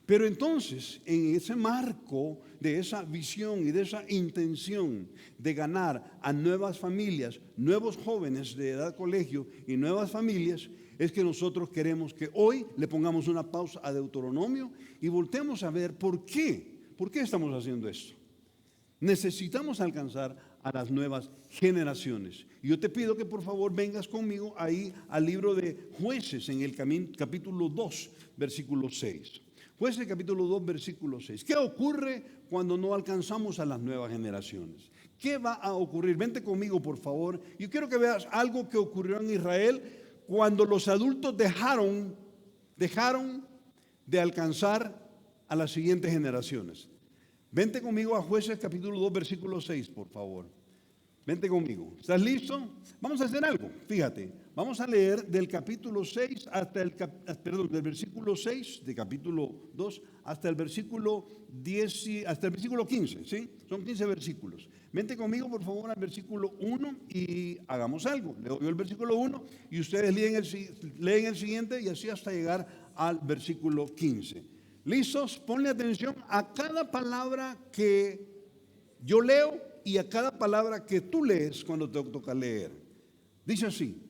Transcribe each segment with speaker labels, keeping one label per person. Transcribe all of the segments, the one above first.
Speaker 1: Pero entonces, en ese marco de esa visión y de esa intención de ganar a nuevas familias, nuevos jóvenes de edad colegio y nuevas familias, es que nosotros queremos que hoy le pongamos una pausa a Deuteronomio y volteemos a ver por qué estamos haciendo esto. Necesitamos alcanzar a las nuevas generaciones. Y yo te pido que por favor vengas conmigo ahí al libro de Jueces en el capítulo 2, versículo 6. Jueces capítulo 2, versículo 6. ¿Qué ocurre cuando no alcanzamos a las nuevas generaciones? ¿Qué va a ocurrir? Vente conmigo, por favor. Yo quiero que veas algo que ocurrió en Israel cuando los adultos dejaron de alcanzar a las siguientes generaciones. Vente conmigo a Jueces capítulo 2, versículo 6, por favor. Vente conmigo. ¿Estás listo? Vamos a hacer algo. Fíjate, vamos a leer del capítulo 6 del versículo 6 de capítulo 2 hasta el versículo 10, hasta el versículo 15, ¿sí? Son 15 versículos. Vente conmigo, por favor, al versículo 1 y hagamos algo. Leo yo el versículo 1 y ustedes leen el siguiente y así hasta llegar al versículo 15. ¿Listos? Ponle atención a cada palabra que yo leo y a cada palabra que tú lees cuando te toca leer. Dice así: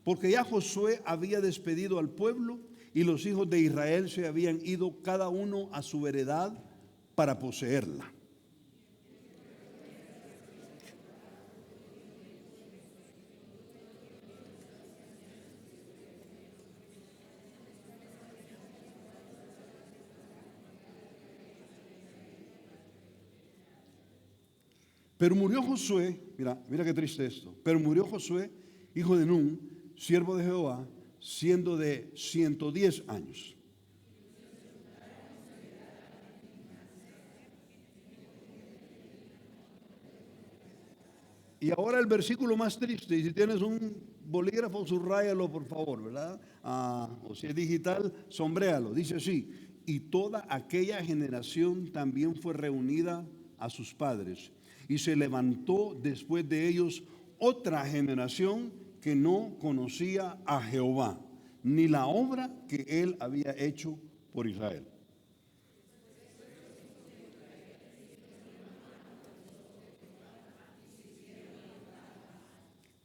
Speaker 1: porque ya Josué había despedido al pueblo y los hijos de Israel se habían ido cada uno a su heredad para poseerla. Pero murió Josué, mira qué triste esto. Pero murió Josué, hijo de Nun, siervo de Jehová, siendo de 110 años. Y ahora el versículo más triste, y si tienes un bolígrafo, subráyalo por favor, ¿verdad? O si es digital, sombréalo. Dice así: y toda aquella generación también fue reunida a sus padres. Y se levantó después de ellos otra generación que no conocía a Jehová, ni la obra que él había hecho por Israel.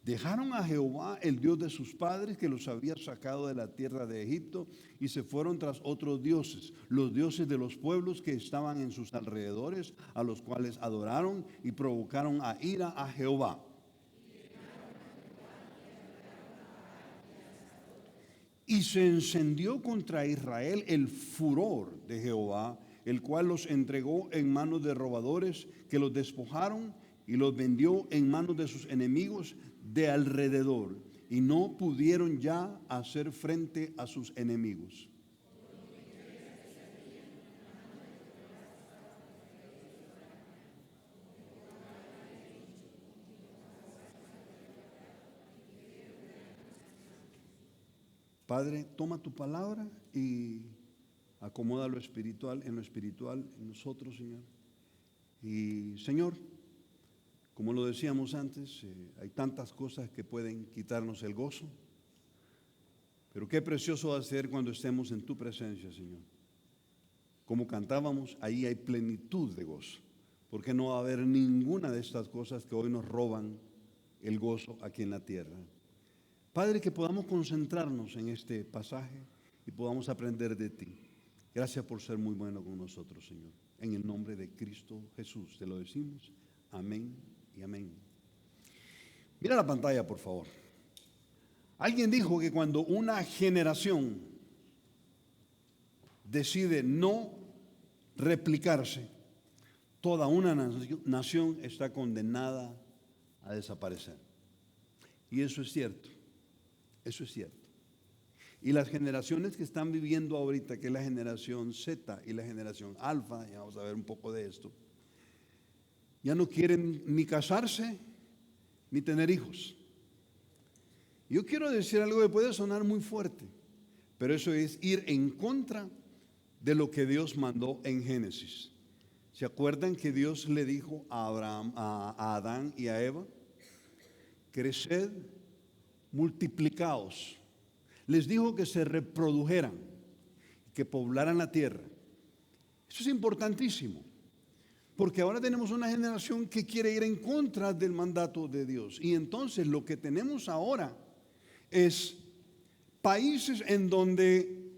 Speaker 1: Dejaron a Jehová, el Dios de sus padres, que los había sacado de la tierra de Egipto, y se fueron tras otros dioses, los dioses de los pueblos que estaban en sus alrededores, a los cuales adoraron y provocaron a ira a Jehová. Y se encendió contra Israel el furor de Jehová, el cual los entregó en manos de robadores que los despojaron y los vendió en manos de sus enemigos de alrededor, y no pudieron ya hacer frente a sus enemigos. Padre, toma tu palabra y acomoda lo espiritual en nosotros, Señor. Y Señor, como lo decíamos antes, hay tantas cosas que pueden quitarnos el gozo, pero qué precioso va a ser cuando estemos en tu presencia, Señor. Como cantábamos, ahí hay plenitud de gozo, porque no va a haber ninguna de estas cosas que hoy nos roban el gozo aquí en la tierra. Padre, que podamos concentrarnos en este pasaje y podamos aprender de ti. Gracias por ser muy bueno con nosotros, Señor. En el nombre de Cristo Jesús te lo decimos. Amén y amén. Mira la pantalla, por favor. Alguien dijo que cuando una generación decide no replicarse, toda una nación está condenada a desaparecer. Y eso es cierto. Eso es cierto. Y las generaciones que están viviendo ahorita, que es la generación Z y la generación Alfa, ya vamos a ver un poco de esto, ya no quieren ni casarse ni tener hijos. Yo quiero decir algo que puede sonar muy fuerte, pero eso es ir en contra de lo que Dios mandó en Génesis. ¿Se acuerdan que Dios le dijo a Adán y a Eva? Creced, multiplicaos. Les dijo que se reprodujeran, que poblaran la tierra. Eso es importantísimo, porque ahora tenemos una generación que quiere ir en contra del mandato de Dios. Y entonces lo que tenemos ahora es países en donde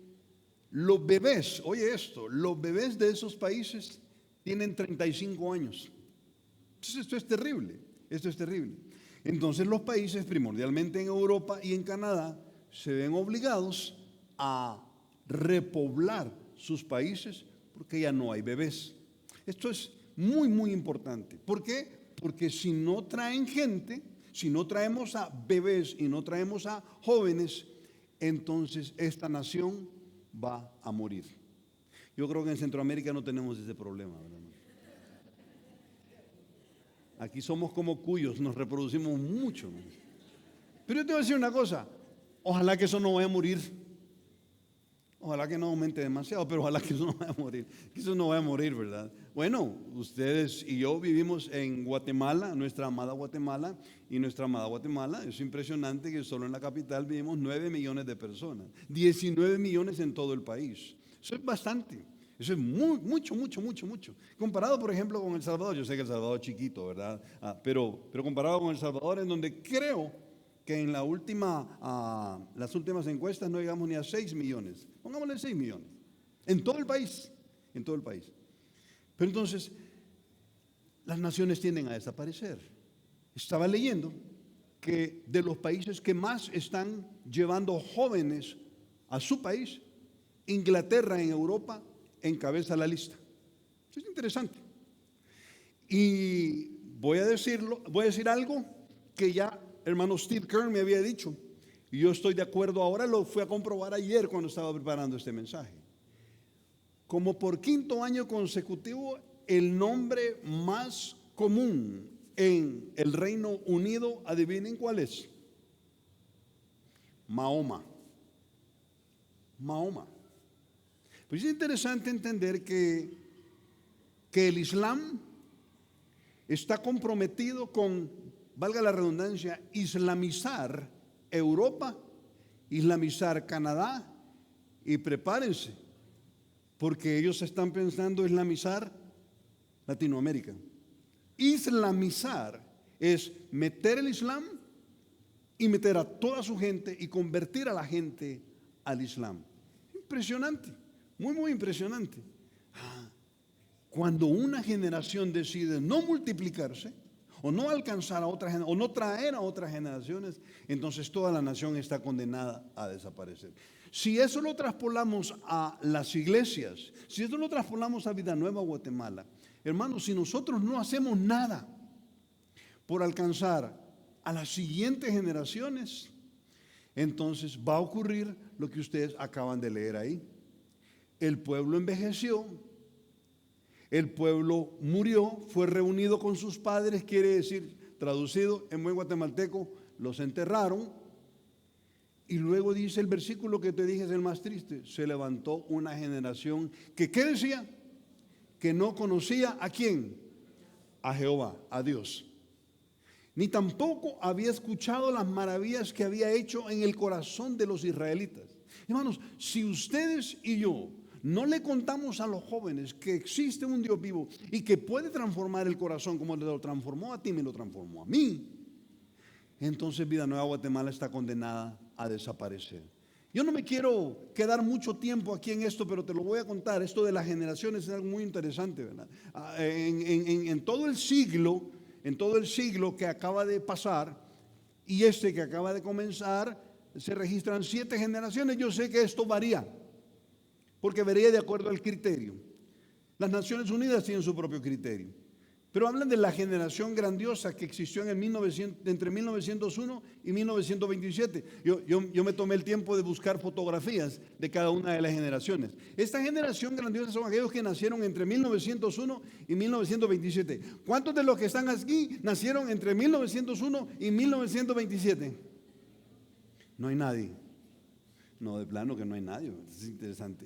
Speaker 1: los bebés, oye esto, los bebés de esos países tienen 35 años. Entonces esto es terrible, esto es terrible. Entonces los países, primordialmente en Europa y en Canadá, se ven obligados a repoblar sus países porque ya no hay bebés. Esto es muy, muy importante. ¿Por qué? Porque si no traen gente, si no traemos a bebés y no traemos a jóvenes, entonces esta nación va a morir. Yo creo que en Centroamérica no tenemos ese problema, ¿verdad? Aquí somos como cuyos, nos reproducimos mucho. Pero yo te voy a decir una cosa, ojalá que eso no vaya a morir. Ojalá que no aumente demasiado, pero ojalá que eso no vaya a morir. Que eso no vaya a morir, ¿verdad? Bueno, ustedes y yo vivimos en Guatemala, nuestra amada Guatemala, y nuestra amada Guatemala, es impresionante que solo en la capital vivimos 9 millones de personas, 19 millones en todo el país. Eso es bastante, eso es mucho. Comparado, por ejemplo, con El Salvador, yo sé que El Salvador es chiquito, ¿verdad? Pero comparado con El Salvador, en donde creo que en las últimas encuestas no llegamos ni a 6 millones. Pongámosle 6 millones. En todo el país. En todo el país. Pero entonces, las naciones tienden a desaparecer. Estaba leyendo que de los países que más están llevando jóvenes a su país, Inglaterra en Europa encabeza la lista. Eso es interesante. Y voy a decir algo que ya hermano Steve Kern me había dicho, y yo estoy de acuerdo ahora, lo fui a comprobar ayer cuando estaba preparando este mensaje. Como por 5º año consecutivo, el nombre más común en el Reino Unido, adivinen cuál es. Mahoma. Pues es interesante entender que el Islam está comprometido con, valga la redundancia, islamizar Europa, islamizar Canadá, y prepárense, porque ellos están pensando islamizar Latinoamérica. Islamizar es meter el Islam y meter a toda su gente y convertir a la gente al Islam. Impresionante, muy impresionante. Cuando una generación decide no multiplicarse, o no alcanzar a otras, o no traer a otras generaciones, entonces toda la nación está condenada a desaparecer. Si eso lo traspolamos a las iglesias, si eso lo traspolamos a Vida Nueva Guatemala, hermanos, si nosotros no hacemos nada por alcanzar a las siguientes generaciones, entonces va a ocurrir lo que ustedes acaban de leer ahí. El pueblo envejeció, el pueblo murió, fue reunido con sus padres, quiere decir, traducido en buen guatemalteco, los enterraron. Y luego dice el versículo que te dije, es el más triste: se levantó una generación que, ¿qué decía? Que no conocía ¿a quién? A Jehová, a Dios. Ni tampoco había escuchado las maravillas que había hecho en el corazón de los israelitas. Hermanos, si ustedes y yo no le contamos a los jóvenes que existe un Dios vivo y que puede transformar el corazón como lo transformó a ti, me lo transformó a mí, entonces Vida Nueva Guatemala está condenada a desaparecer. Yo no me quiero quedar mucho tiempo aquí en esto, pero te lo voy a contar. Esto de las generaciones es algo muy interesante, ¿verdad? En todo el siglo que acaba de pasar y este que acaba de comenzar, se registran 7 generaciones. Yo sé que esto varía, porque varía de acuerdo al criterio. Las Naciones Unidas tienen su propio criterio, pero hablan de la generación grandiosa que existió entre 1901 y 1927. Yo me tomé el tiempo de buscar fotografías de cada una de las generaciones. Esta generación grandiosa son aquellos que nacieron entre 1901 y 1927. ¿Cuántos de los que están aquí nacieron entre 1901 y 1927? No hay nadie. No, de plano que no hay nadie. Es interesante.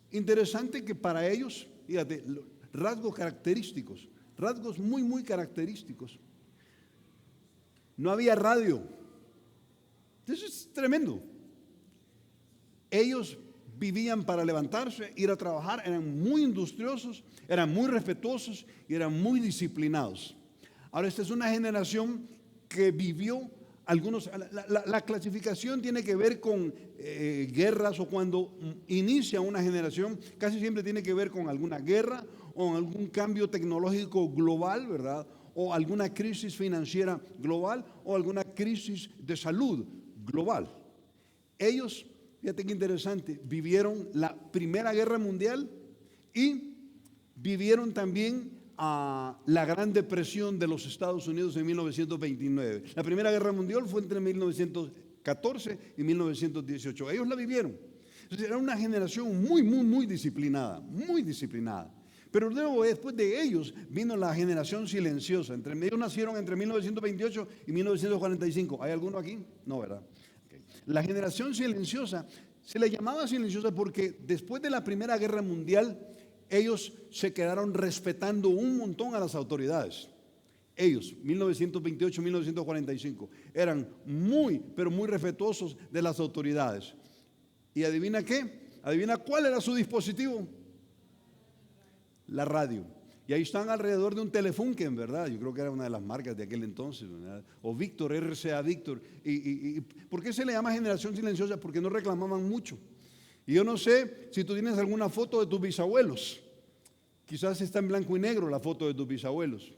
Speaker 1: Interesante que para ellos, fíjate, rasgos característicos, rasgos muy característicos. No había radio. Eso es tremendo. Ellos vivían para levantarse, ir a trabajar, eran muy industriosos, eran muy respetuosos y eran muy disciplinados. Ahora, esta es una generación que vivió algunos, la clasificación tiene que ver con guerras, o cuando inicia una generación, casi siempre tiene que ver con alguna guerra o algún cambio tecnológico global, ¿verdad? O alguna crisis financiera global o alguna crisis de salud global. Ellos, fíjate qué interesante, vivieron la Primera Guerra Mundial y vivieron también a la Gran Depresión de los Estados Unidos en 1929. La Primera Guerra Mundial fue entre 1914 y 1918. Ellos la vivieron. Entonces, era una generación muy disciplinada, muy disciplinada. Pero luego, después de ellos, vino la generación silenciosa. Ellos nacieron entre 1928 y 1945. ¿Hay alguno aquí? No, ¿verdad? Okay. La generación silenciosa se le llamaba silenciosa porque después de la Primera Guerra Mundial, ellos se quedaron respetando un montón a las autoridades. Ellos, 1928, 1945, eran pero muy respetuosos de las autoridades. ¿Y adivina qué? ¿Adivina cuál era su dispositivo? La radio. Y ahí están alrededor de un Telefunken, ¿verdad? Yo creo que era una de las marcas de aquel entonces, ¿verdad? O Víctor, RCA Víctor. ¿Y por qué se le llama generación silenciosa? Porque no reclamaban mucho. Y yo no sé si tú tienes alguna foto de tus bisabuelos. Quizás está en blanco y negro la foto de tus bisabuelos.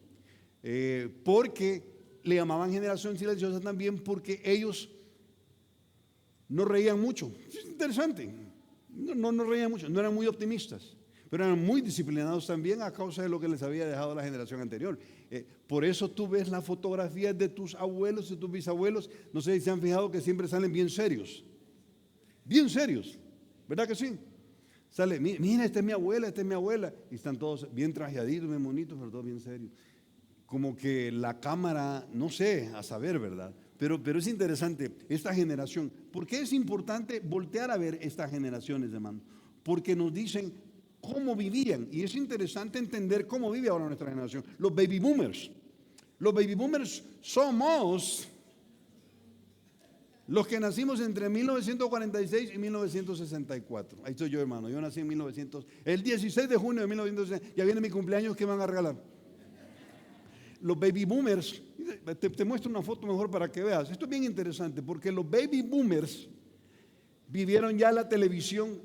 Speaker 1: Porque le llamaban generación silenciosa también porque ellos no reían mucho. Es interesante. No reían mucho, no eran muy optimistas, pero eran muy disciplinados también a causa de lo que les había dejado la generación anterior. Por eso tú ves las fotografías de tus abuelos y tus bisabuelos. No sé si se han fijado que siempre salen bien serios. Bien serios. ¿Verdad que sí? Sale, mira, esta es mi abuela, y están todos bien trajeaditos, bien bonitos, pero todos bien serios. Como que la cámara, no sé, a saber, ¿verdad? Pero es interesante esta generación. ¿Por qué es importante voltear a ver estas generaciones, hermano? Porque nos dicen cómo vivían, y es interesante entender cómo vive ahora nuestra generación. Los baby boomers. Los baby boomers somos los que nacimos entre 1946 y 1964. Ahí estoy yo, hermano. Yo nací en el 16 de junio de 1960. Ya viene mi cumpleaños, ¿qué van a regalar? Los baby boomers, te muestro una foto mejor para que veas. Esto es bien interesante porque los baby boomers vivieron ya la televisión.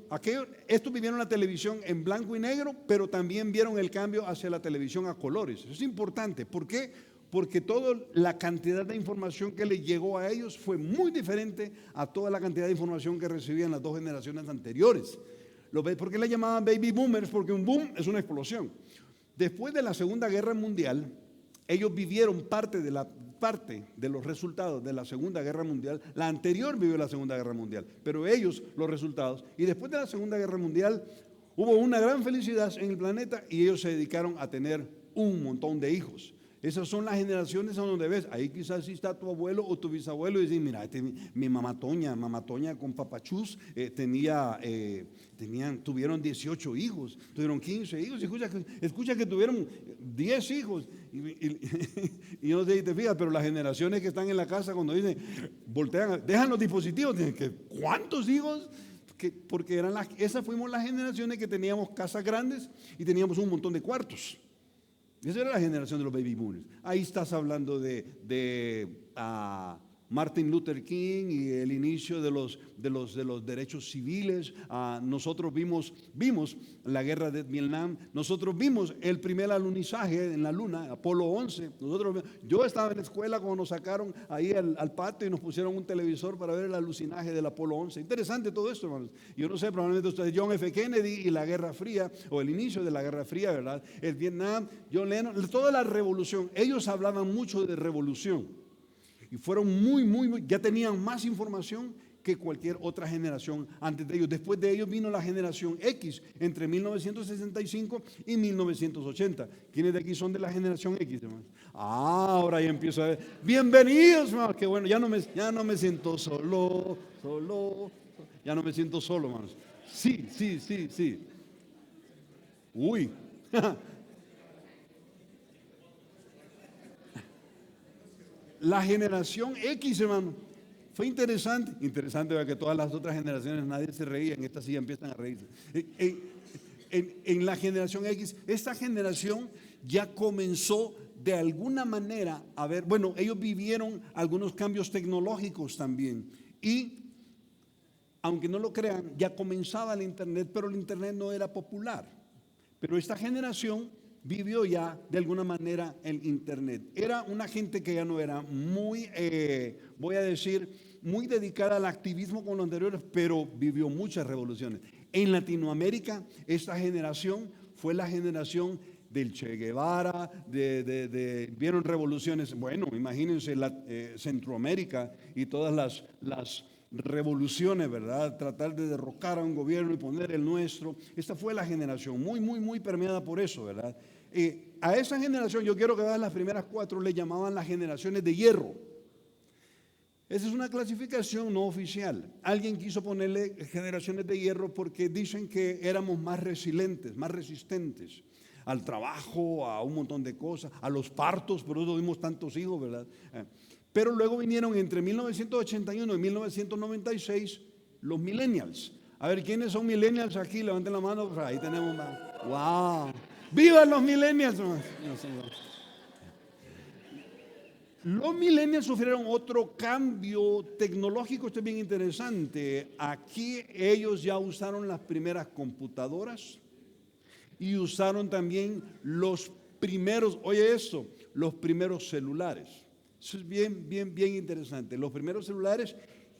Speaker 1: Estos vivieron la televisión en blanco y negro, pero también vieron el cambio hacia la televisión a colores. Eso es importante. ¿Por qué? Porque toda la cantidad de información que les llegó a ellos fue muy diferente a toda la cantidad de información que recibían las dos generaciones anteriores. ¿Por qué le llamaban baby boomers? Porque un boom es una explosión. Después de la Segunda Guerra Mundial, ellos vivieron parte de los resultados de la Segunda Guerra Mundial. La anterior vivió la Segunda Guerra Mundial, pero ellos los resultados. Y después de la Segunda Guerra Mundial hubo una gran felicidad en el planeta y ellos se dedicaron a tener un montón de hijos. Esas son las generaciones a donde ves, ahí quizás sí está tu abuelo o tu bisabuelo y dicen, mira, mi mamá Toña con papachús, tuvieron 18 hijos, tuvieron 15 hijos, escucha que tuvieron 10 hijos. Y no sé si te fijas, pero las generaciones que están en la casa cuando dicen, voltean, dejan los dispositivos, dicen que ¿cuántos hijos? Porque esas fuimos las generaciones que teníamos casas grandes y teníamos un montón de cuartos. Esa era la generación de los baby boomers. Ahí estás hablando de Martin Luther King y el inicio de los derechos civiles. Nosotros vimos la guerra de Vietnam. Nosotros vimos el primer alunizaje en la luna, Apolo 11. Yo estaba en la escuela cuando nos sacaron ahí al patio y nos pusieron un televisor para ver el alucinaje del Apolo 11. Interesante todo esto, hermanos. Yo no sé, probablemente ustedes, John F. Kennedy y la Guerra Fría, o el inicio de la Guerra Fría, ¿verdad? El Vietnam, John Lennon, toda la revolución. Ellos hablaban mucho de revolución. Y fueron ya tenían más información que cualquier otra generación antes de ellos. Después de ellos vino la generación X entre 1965 y 1980. ¿Quiénes de aquí son de la generación X, hermanos? Ahora ya empiezo a ver. Bienvenidos, hermanos. Qué bueno, ya no me siento solo. Ya no me siento solo, hermanos. Sí. Uy. La generación X, hermano, fue interesante, ver que todas las otras generaciones nadie se reía, en esta sí empiezan a reírse. En la generación X, esta generación ya comenzó de alguna manera a ver, bueno, ellos vivieron algunos cambios tecnológicos también y aunque no lo crean, ya comenzaba el internet, pero el internet no era popular. Pero esta generación vivió ya de alguna manera el internet. Era una gente que ya no era muy, voy a decir, muy dedicada al activismo con los anteriores, pero vivió muchas revoluciones. En Latinoamérica, esta generación fue la generación del Che Guevara, vieron revoluciones, bueno, imagínense Centroamérica y todas las revoluciones, ¿verdad? Tratar de derrocar a un gobierno y poner el nuestro. Esta fue la generación muy permeada por eso, ¿verdad? A esa generación, yo quiero que vean las primeras 4, le llamaban las generaciones de hierro. Esa es una clasificación no oficial. Alguien quiso ponerle generaciones de hierro porque dicen que éramos más resilientes, más resistentes al trabajo, a un montón de cosas, a los partos, por eso tuvimos tantos hijos, ¿verdad? Pero luego vinieron entre 1981 y 1996 los millennials. A ver, ¿quiénes son millennials aquí? Levanten la mano. Pues ahí tenemos más. ¡Wow! ¡Vivan los millennials! Los millennials sufrieron otro cambio tecnológico, esto es bien interesante. Aquí ellos ya usaron las primeras computadoras y usaron también los primeros, oye esto, los primeros celulares. Eso es bien interesante. Los primeros celulares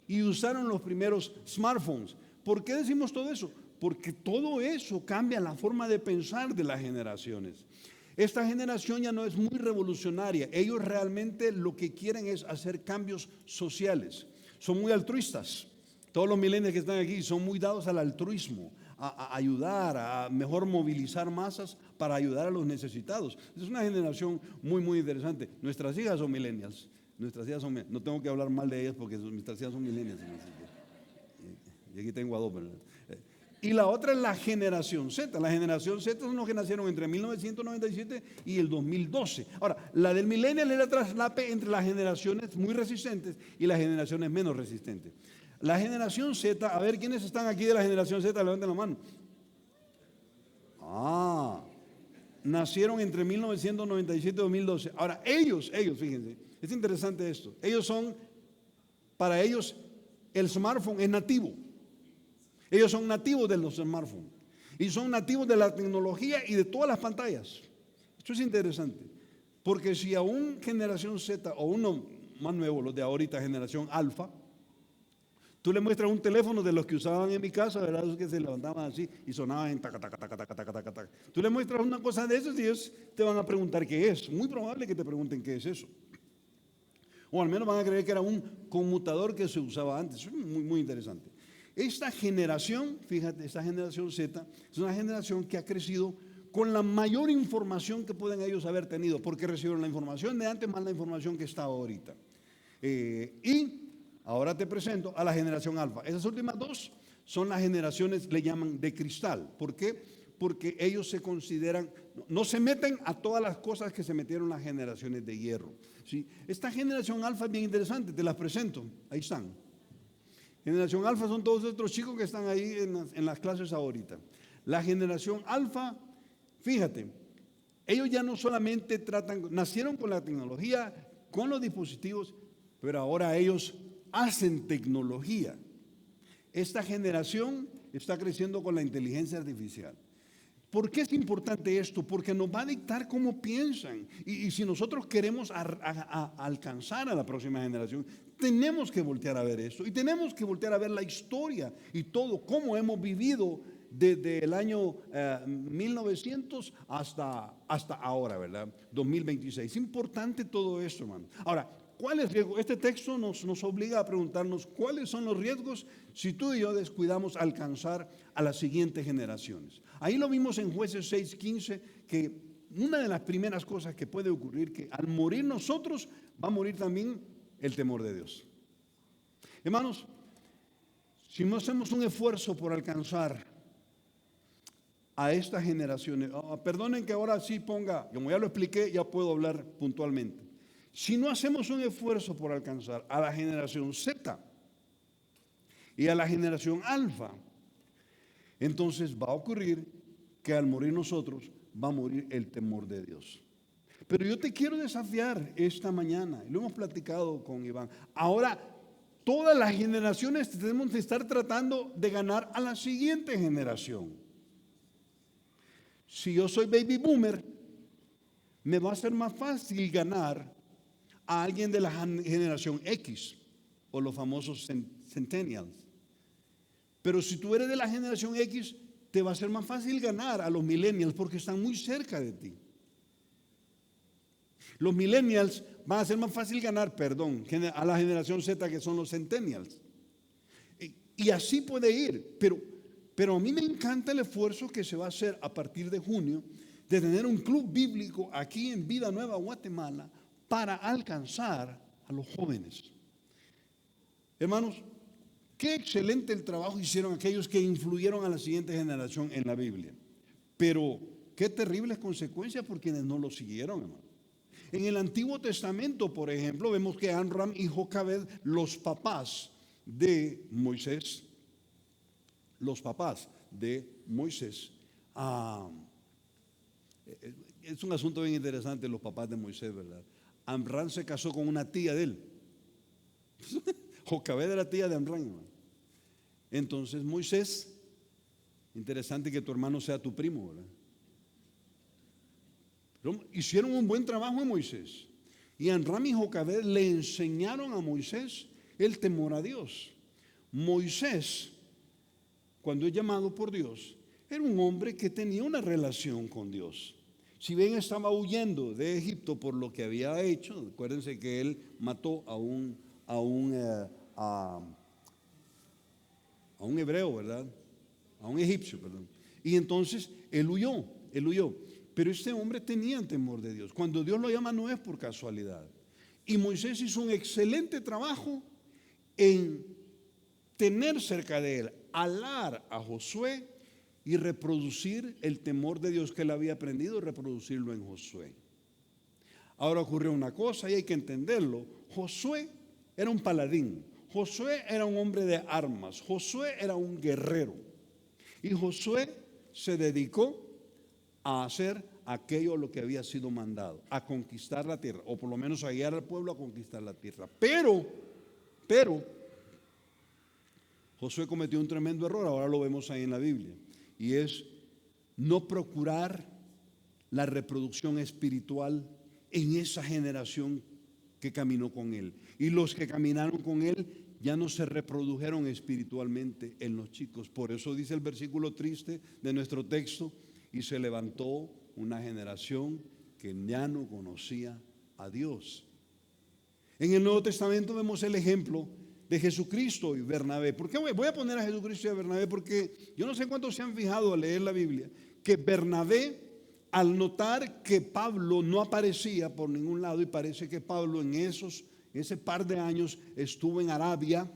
Speaker 1: y usaron los primeros smartphones. ¿Por qué decimos todo eso? Porque todo eso cambia la forma de pensar de las generaciones. Esta generación ya no es muy revolucionaria. Ellos realmente lo que quieren es hacer cambios sociales. Son muy altruistas. Todos los millennials que están aquí son muy dados al altruismo, a ayudar, a mejor movilizar masas para ayudar a los necesitados. Es una generación muy interesante. Nuestras hijas son millennials. No tengo que hablar mal de ellas porque nuestras hijas son millennials. Y aquí tengo a 2, ¿verdad? Y la otra es la generación Z. La generación Z son los que nacieron entre 1997 y el 2012. Ahora, la del millennial era traslape entre las generaciones muy resistentes y las generaciones menos resistentes. La generación Z, a ver, ¿quiénes están aquí de la generación Z? Levanten la mano. Nacieron entre 1997 y 2012. Ahora, ellos, fíjense, es interesante esto. Para ellos, el smartphone es nativo. Ellos son nativos de los smartphones y son nativos de la tecnología y de todas las pantallas. Esto es interesante, porque si a un generación Z o uno más nuevo, los de ahorita, generación alfa, tú le muestras un teléfono de los que usaban en mi casa, ¿verdad? Esos que se levantaban así y sonaban en taca, taca, taca, taca, taca, taca, taca. Tú le muestras una cosa de esas y ellos te van a preguntar qué es. Muy probable que te pregunten qué es eso. O al menos van a creer que era un conmutador que se usaba antes. Eso es muy interesante. Esta generación, fíjate, esta generación Z, es una generación que ha crecido con la mayor información que pueden ellos haber tenido, porque recibieron la información de antes más la información que está ahorita. Y ahora te presento a la generación alfa. Esas últimas 2 son las generaciones, le llaman de cristal. ¿Por qué? Porque ellos se consideran, no se meten a todas las cosas que se metieron las generaciones de hierro. ¿Sí? Esta generación alfa es bien interesante, te las presento, ahí están. Generación alfa son todos estos chicos que están ahí en las clases ahorita. La generación alfa, fíjate, ellos ya no solamente nacieron con la tecnología, con los dispositivos, pero ahora ellos hacen tecnología. Esta generación está creciendo con la inteligencia artificial. ¿Por qué es importante esto? Porque nos va a dictar cómo piensan. Y si nosotros queremos alcanzar a la próxima generación, tenemos que voltear a ver esto. Y tenemos que voltear a ver la historia y todo, cómo hemos vivido desde el año 1900 hasta ahora, ¿verdad? 2026. Es importante todo esto, hermano. Ahora, ¿cuál es el riesgo? Este texto nos obliga a preguntarnos cuáles son los riesgos si tú y yo descuidamos alcanzar a las siguientes generaciones. Ahí lo vimos en Jueces 6:15, que una de las primeras cosas que puede ocurrir, que al morir nosotros, va a morir también el temor de Dios. Hermanos, si no hacemos un esfuerzo por alcanzar a estas generaciones, perdonen que ahora sí ponga, como ya lo expliqué, ya puedo hablar puntualmente. Si no hacemos un esfuerzo por alcanzar a la generación Z y a la generación alfa, entonces va a ocurrir que al morir nosotros va a morir el temor de Dios. Pero yo te quiero desafiar esta mañana, lo hemos platicado con Iván. Ahora, todas las generaciones tenemos que estar tratando de ganar a la siguiente generación. Si yo soy baby boomer, me va a ser más fácil ganar a alguien de la generación X o los famosos centennials. Pero si tú eres de la generación X, te va a ser más fácil ganar a los millennials porque están muy cerca de ti. Los millennials van a ser más fácil ganar, a la generación Z, que son los centennials. Y así puede ir, pero a mí me encanta el esfuerzo que se va a hacer a partir de junio de tener un club bíblico aquí en Vida Nueva, Guatemala, para alcanzar a los jóvenes. Hermanos, qué excelente el trabajo hicieron aquellos que influyeron a la siguiente generación en la Biblia. Pero qué terribles consecuencias por quienes no lo siguieron, hermano. En el Antiguo Testamento, por ejemplo, vemos que Amram y Jocabed, los papás de Moisés, es un asunto bien interesante, los papás de Moisés, ¿verdad? Amram se casó con una tía de él. Jocabed era tía de Amram, hermano. Entonces Moisés, interesante que tu hermano sea tu primo, ¿verdad? Pero hicieron un buen trabajo en Moisés. Y Amram y Jocabed le enseñaron a Moisés el temor a Dios. Moisés, cuando es llamado por Dios, era un hombre que tenía una relación con Dios. Si bien estaba huyendo de Egipto por lo que había hecho, acuérdense que él mató a un hebreo, ¿verdad? A un egipcio, perdón. Y entonces él huyó. Pero este hombre tenía temor de Dios. Cuando Dios lo llama no es por casualidad. Y Moisés hizo un excelente trabajo en tener cerca de él, alar a Josué y reproducir el temor de Dios que él había aprendido, reproducirlo en Josué. Ahora ocurrió una cosa y hay que entenderlo. Josué era un paladín. Josué era un hombre de armas. Josué era un guerrero. Y Josué se dedicó a hacer aquello a lo que había sido mandado, a conquistar la tierra, o por lo menos a guiar al pueblo a conquistar la tierra. Pero Josué cometió un tremendo error, ahora lo vemos ahí en la Biblia, y es no procurar la reproducción espiritual en esa generación que caminó con él. Y los que caminaron con él ya no se reprodujeron espiritualmente en los chicos. Por eso dice el versículo triste de nuestro texto: y se levantó una generación que ya no conocía a Dios. En el Nuevo Testamento vemos el ejemplo de Jesucristo y Bernabé. ¿Por qué voy a poner a Jesucristo y a Bernabé? Porque yo no sé cuántos se han fijado al leer la Biblia, que Bernabé, al notar que Pablo no aparecía por ningún lado, y parece que Pablo en ese par de años estuvo en Arabia,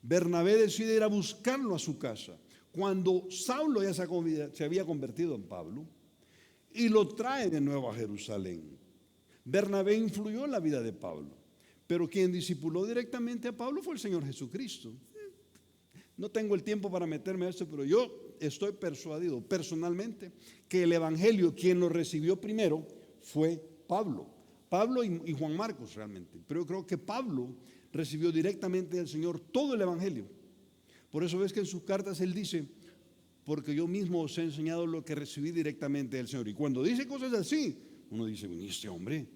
Speaker 1: Bernabé decide ir a buscarlo a su casa. Cuando Saulo ya se había convertido en Pablo, y lo trae de nuevo a Jerusalén. Bernabé influyó en la vida de Pablo, pero quien discipuló directamente a Pablo fue el Señor Jesucristo. No tengo el tiempo para meterme a esto, pero yo estoy persuadido personalmente que el Evangelio, quien lo recibió primero, fue Pablo y Juan Marcos realmente. Pero yo creo que Pablo recibió directamente del Señor todo el Evangelio. Por eso ves que en sus cartas él dice: porque yo mismo os he enseñado lo que recibí directamente del Señor. Y cuando dice cosas así, uno dice: ¿y este hombre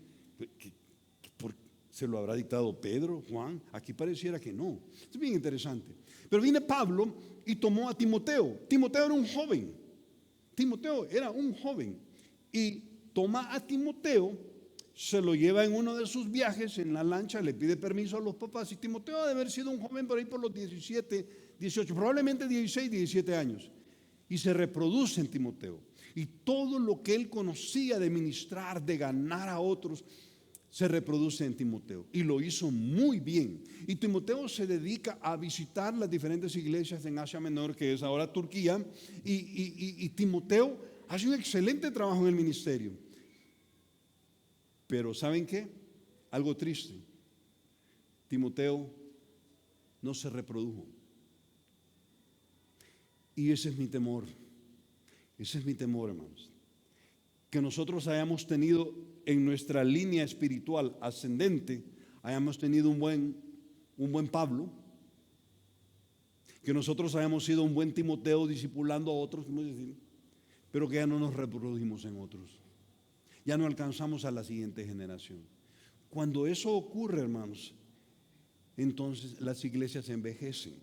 Speaker 1: se lo habrá dictado Pedro, Juan? Aquí pareciera que no. Es bien interesante. Pero viene Pablo y tomó a Timoteo. Timoteo era un joven. Y toma a Timoteo, se lo lleva en uno de sus viajes en la lancha, le pide permiso a los papás. Y Timoteo ha de haber sido un joven por ahí por los 17, 18, probablemente 16, 17 años. Y se reproduce en Timoteo. Y todo lo que él conocía de ministrar, de ganar a otros, se reproduce en Timoteo. Y lo hizo muy bien. Y Timoteo se dedica a visitar las diferentes iglesias en Asia Menor, que es ahora Turquía. Y Timoteo hace un excelente trabajo en el ministerio. Pero ¿saben qué? Algo triste. Timoteo no se reprodujo. Y ese es mi temor. Ese es mi temor, hermanos. Que nosotros hayamos tenido en nuestra línea espiritual ascendente, hayamos tenido un buen Pablo, que nosotros hayamos sido un buen Timoteo discipulando a otros, pero que ya no nos reprodujimos en otros. Ya no alcanzamos a la siguiente generación. Cuando eso ocurre, hermanos, entonces las iglesias se envejecen.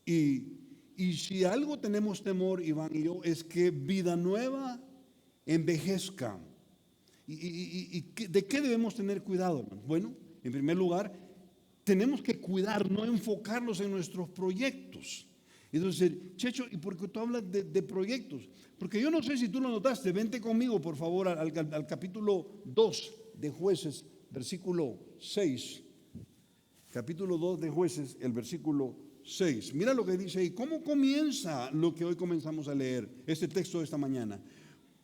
Speaker 1: Y si algo tenemos temor, Iván y yo, es que Vida Nueva envejezca. ¿Y de qué debemos tener cuidado, hermanos? Bueno, en primer lugar, tenemos que cuidar, no enfocarnos en nuestros proyectos. Entonces, Checho, ¿y por qué tú hablas de proyectos? Porque yo no sé si tú lo notaste. Vente conmigo, por favor, al capítulo 2 de Jueces, versículo 6. Capítulo 2 de Jueces, el versículo 6. Mira lo que dice ahí. ¿Cómo comienza lo que hoy comenzamos a leer? Este texto de esta mañana.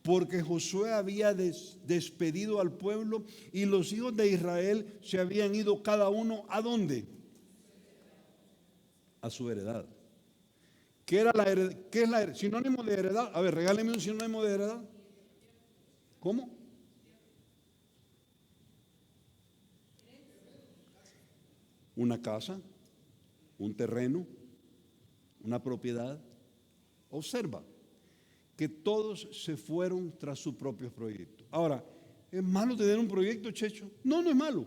Speaker 1: Porque Josué había despedido al pueblo y los hijos de Israel se habían ido cada uno ¿a dónde? A su heredad. ¿Qué es la heredad? Sinónimo de heredad. A ver, regáleme un sinónimo de heredad. ¿Cómo? Una casa, un terreno, una propiedad. Observa que todos se fueron tras sus propios proyectos. Ahora, ¿es malo tener un proyecto, Checho? No, no es malo.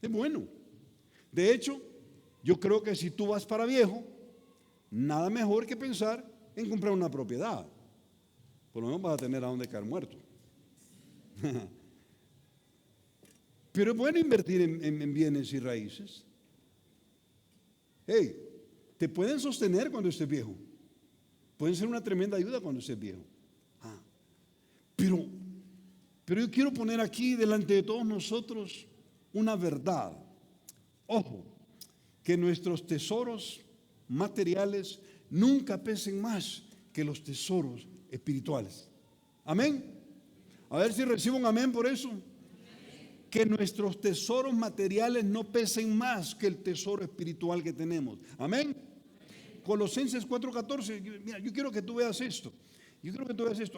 Speaker 1: Es bueno. De hecho, yo creo que si tú vas para viejo, nada mejor que pensar en comprar una propiedad. Por lo menos vas a tener a dónde caer muerto. Pero es bueno invertir en bienes y raíces. Hey, te pueden sostener cuando estés viejo. Pueden ser una tremenda ayuda cuando estés viejo. Pero yo quiero poner aquí delante de todos nosotros una verdad. Ojo, que nuestros tesoros materiales nunca pesen más que los tesoros espirituales. Amén. A ver si recibo un amén por eso. Que nuestros tesoros materiales no pesen más que el tesoro espiritual que tenemos. Amén. Colosenses 4:14. Mira, yo quiero que tú veas esto.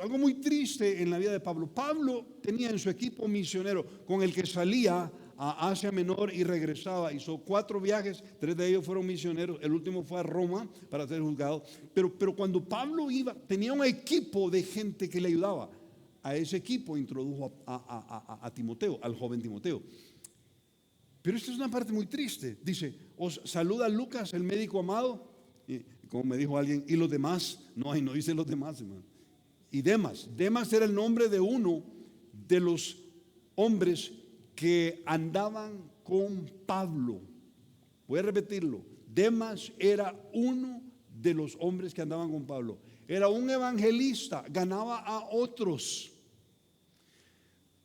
Speaker 1: Algo muy triste en la vida de Pablo. Pablo tenía en su equipo misionero con el que salía a Asia Menor y regresaba. Hizo 4 viajes, 3 de ellos fueron misioneros. El último fue a Roma para ser juzgado. Pero cuando Pablo iba, tenía un equipo de gente que le ayudaba. A ese equipo introdujo a Timoteo, al joven Timoteo. Pero esta es una parte muy triste. Dice, os saluda Lucas, el médico amado. Y como me dijo alguien, y los demás, no dice los demás, hermano. Y Demas era el nombre de uno de los hombres que andaban con Pablo. Voy a repetirlo. Demas era uno de los hombres que andaban con Pablo. Era un evangelista, ganaba a otros.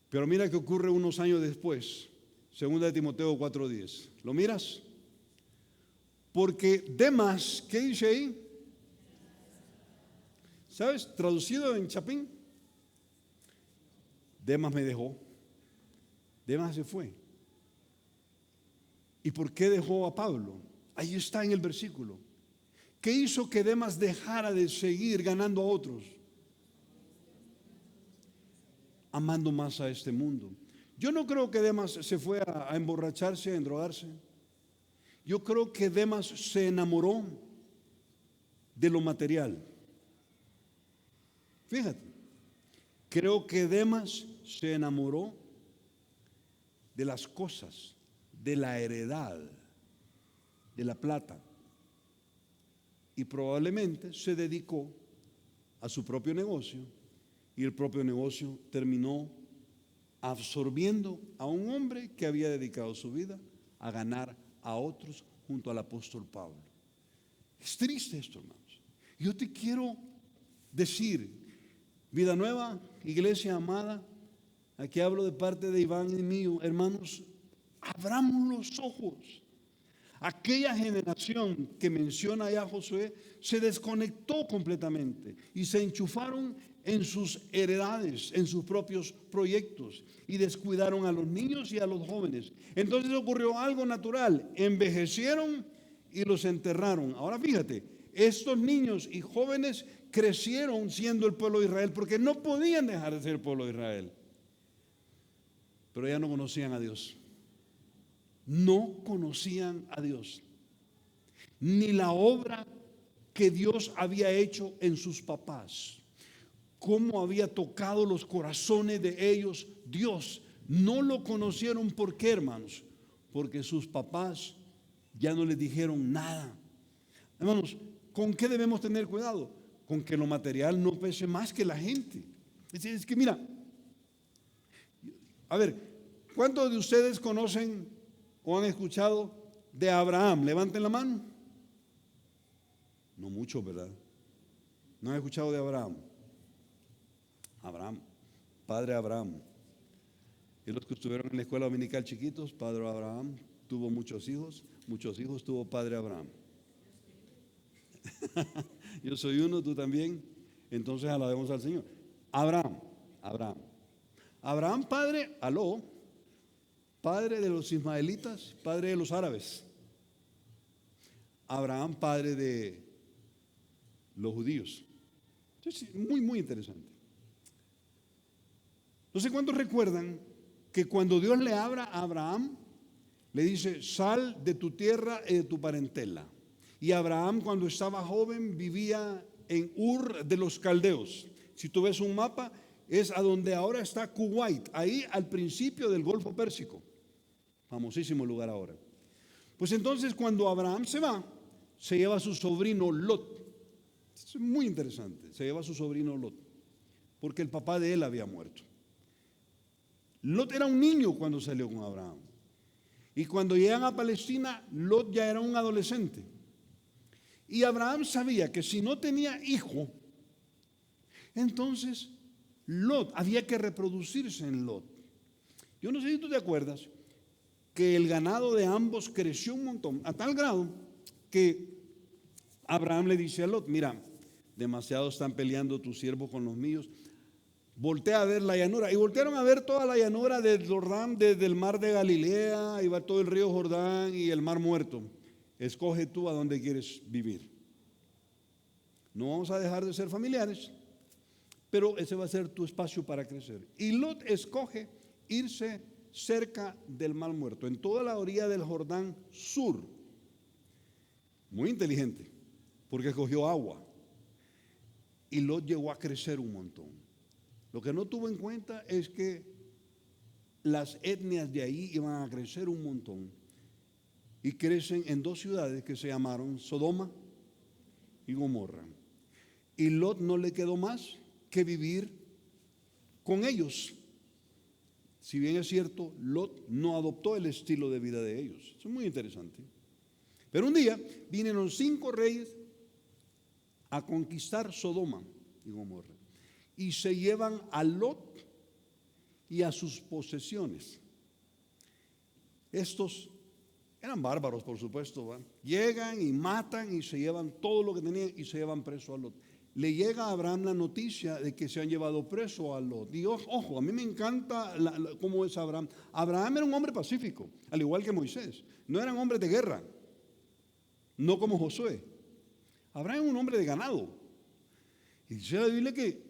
Speaker 1: Pero mira qué ocurre unos años después. Segunda de Timoteo 4:10. ¿Lo miras? Porque Demas, ¿qué dice ahí? ¿Sabes? Traducido en Chapín. Demas me dejó. Demas se fue. ¿Y por qué dejó a Pablo? Ahí está en el versículo. ¿Qué hizo que Demas dejara de seguir ganando a otros? Amando más a este mundo. Yo no creo que Demas se fue a emborracharse, a endrogarse. Yo creo que Demas se enamoró de lo material. Fíjate, creo que Demas se enamoró de las cosas, de la heredad, de la plata. Y probablemente se dedicó a su propio negocio y el propio negocio terminó absorbiendo a un hombre que había dedicado su vida a ganar a otros junto al apóstol Pablo. Es triste esto, hermanos. Yo te quiero decir, Vida Nueva, iglesia amada, aquí hablo de parte de Iván y mío, hermanos, abramos los ojos. Aquella generación que menciona allá Josué se desconectó completamente y se enchufaron en sus heredades, en sus propios proyectos, y descuidaron a los niños y a los jóvenes. Entonces ocurrió algo natural: envejecieron y los enterraron. Ahora fíjate, estos niños y jóvenes crecieron siendo el pueblo de Israel porque no podían dejar de ser el pueblo de Israel, pero ya no conocían a Dios. No conocían a Dios, ni la obra que Dios había hecho en sus papás, cómo había tocado los corazones de ellos Dios. No lo conocieron. ¿Por qué, hermanos? Porque sus papás ya no les dijeron nada. Hermanos, ¿con qué debemos tener cuidado? Con que lo material no pese más que la gente. Es que mira, a ver, ¿cuántos de ustedes conocen o han escuchado de Abraham? Levanten la mano. No muchos, ¿verdad? ¿No han escuchado de Abraham? Abraham, padre Abraham. Y los que estuvieron en la escuela dominical chiquitos, padre Abraham tuvo muchos hijos tuvo padre Abraham. Yo soy uno, tú también. Entonces alabemos al Señor. Abraham, padre, padre de los ismaelitas, padre de los árabes. Abraham, padre de los judíos. Entonces, muy interesante. No sé cuántos recuerdan que cuando Dios le habla a Abraham, le dice: sal de tu tierra y de tu parentela. Y Abraham, cuando estaba joven, vivía en Ur de los Caldeos. Si tú ves un mapa, es a donde ahora está Kuwait, ahí al principio del Golfo Pérsico, famosísimo lugar ahora. Pues entonces, cuando Abraham se va, se lleva a su sobrino Lot. Es muy interesante, se lleva a su sobrino Lot, porque el papá de él había muerto. Lot era un niño cuando salió con Abraham, y cuando llegan a Palestina, Lot ya era un adolescente. Y Abraham sabía que si no tenía hijo, entonces Lot había que reproducirse en Lot. Yo no sé si tú te acuerdas que el ganado de ambos creció un montón, a tal grado que Abraham le dice a Lot: mira, demasiado están peleando tus siervos con los míos, voltea a ver la llanura. Y voltearon a ver toda la llanura del Jordán, desde el mar de Galilea, y va todo el río Jordán y el mar Muerto. Escoge tú a dónde quieres vivir. No vamos a dejar de ser familiares, pero ese va a ser tu espacio para crecer. Y Lot escoge irse cerca del mar Muerto, en toda la orilla del Jordán sur. Muy inteligente, porque escogió agua. Y Lot llegó a crecer un montón. Lo que no tuvo en cuenta es que las etnias de ahí iban a crecer un montón, y crecen en dos ciudades que se llamaron Sodoma y Gomorra. Y Lot no le quedó más que vivir con ellos. Si bien es cierto, Lot no adoptó el estilo de vida de ellos. Eso es muy interesante. Pero un día vinieron 5 reyes a conquistar Sodoma y Gomorra, y se llevan a Lot y a sus posesiones. Estos eran bárbaros, por supuesto, ¿va? Llegan y matan y se llevan todo lo que tenían y se llevan preso a Lot. Le llega a Abraham la noticia de que se han llevado preso a Lot. Y ojo, a mí me encanta cómo es Abraham. Abraham era un hombre pacífico, al igual que Moisés. No eran hombres de guerra, no como Josué. Abraham es un hombre de ganado. Y dice la Biblia que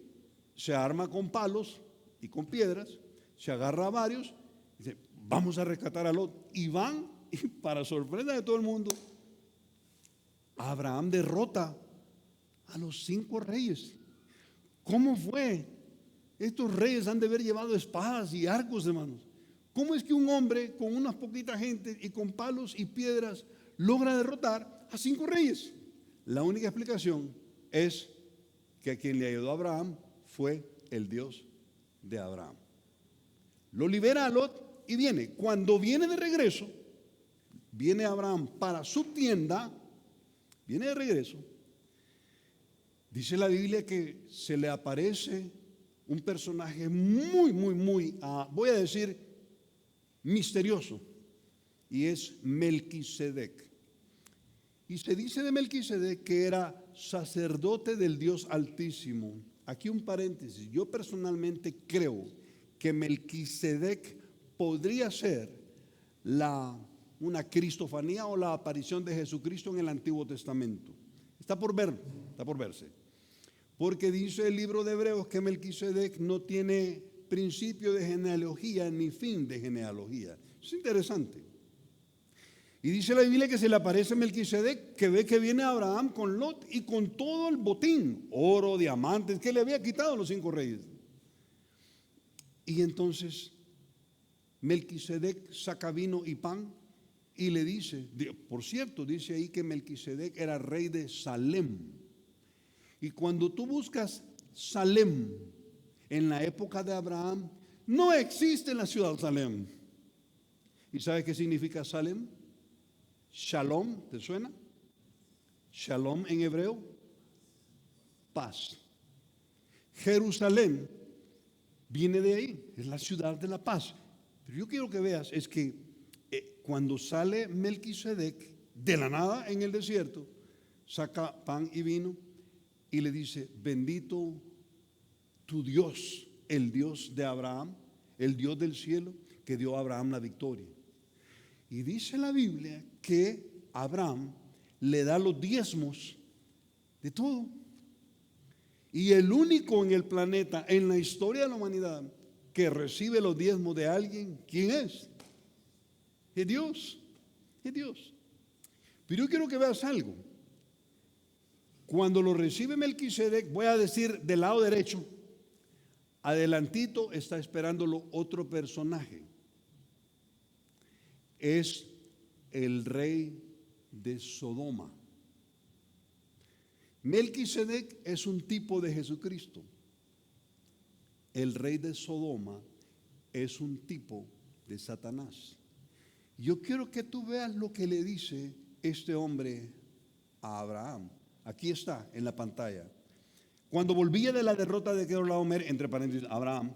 Speaker 1: se arma con palos y con piedras, se agarra a varios, y dice: vamos a rescatar a Lot. Y van, y para sorpresa de todo el mundo, Abraham derrota a los 5 reyes. ¿Cómo fue? Estos reyes han de haber llevado espadas y arcos, hermanos. ¿Cómo es que un hombre con unas poquitas gente y con palos y piedras logra derrotar a 5 reyes? La única explicación es que a quien le ayudó a Abraham fue el Dios de Abraham. Lo libera a Lot y viene. Cuando viene de regreso, viene Abraham para su tienda, viene de regreso. Dice la Biblia que se le aparece un personaje muy, voy a decir, misterioso, y es Melquisedec. Y se dice de Melquisedec que era sacerdote del Dios Altísimo. Aquí un paréntesis. Yo personalmente creo que Melquisedec podría ser una cristofanía o la aparición de Jesucristo en el Antiguo Testamento. Está por verse. Porque dice el libro de Hebreos que Melquisedec no tiene principio de genealogía ni fin de genealogía. Es interesante. Y dice la Biblia que se le aparece Melquisedec, que ve que viene Abraham con Lot y con todo el botín, oro, diamantes, que le había quitado a los 5 reyes. Y entonces Melquisedec saca vino y pan y le dice, por cierto, dice ahí que Melquisedec era rey de Salem. Y cuando tú buscas Salem en la época de Abraham, no existe la ciudad de Salem. ¿Y sabes qué significa Salem? Shalom, ¿te suena? Shalom en hebreo, paz. Jerusalén viene de ahí, es la ciudad de la paz. Pero yo quiero que veas, es que cuando sale Melquisedec de la nada en el desierto, saca pan y vino y le dice, bendito tu Dios, el Dios de Abraham, el Dios del cielo, que dio a Abraham la victoria. Y dice la Biblia que Abraham le da los diezmos de todo. Y el único en el planeta, en la historia de la humanidad, que recibe los diezmos de alguien, ¿quién es? Es Dios. Es Dios. Pero yo quiero que veas algo. Cuando lo recibe Melquisedec, voy a decir del lado derecho, adelantito está esperándolo otro personaje. Es el rey de Sodoma. Melquisedec es un tipo de Jesucristo. El rey de Sodoma es un tipo de Satanás. Yo quiero que tú veas lo que le dice este hombre a Abraham. Aquí está en la pantalla. Cuando volvía de la derrota de Kedorlaomer, entre paréntesis, Abraham,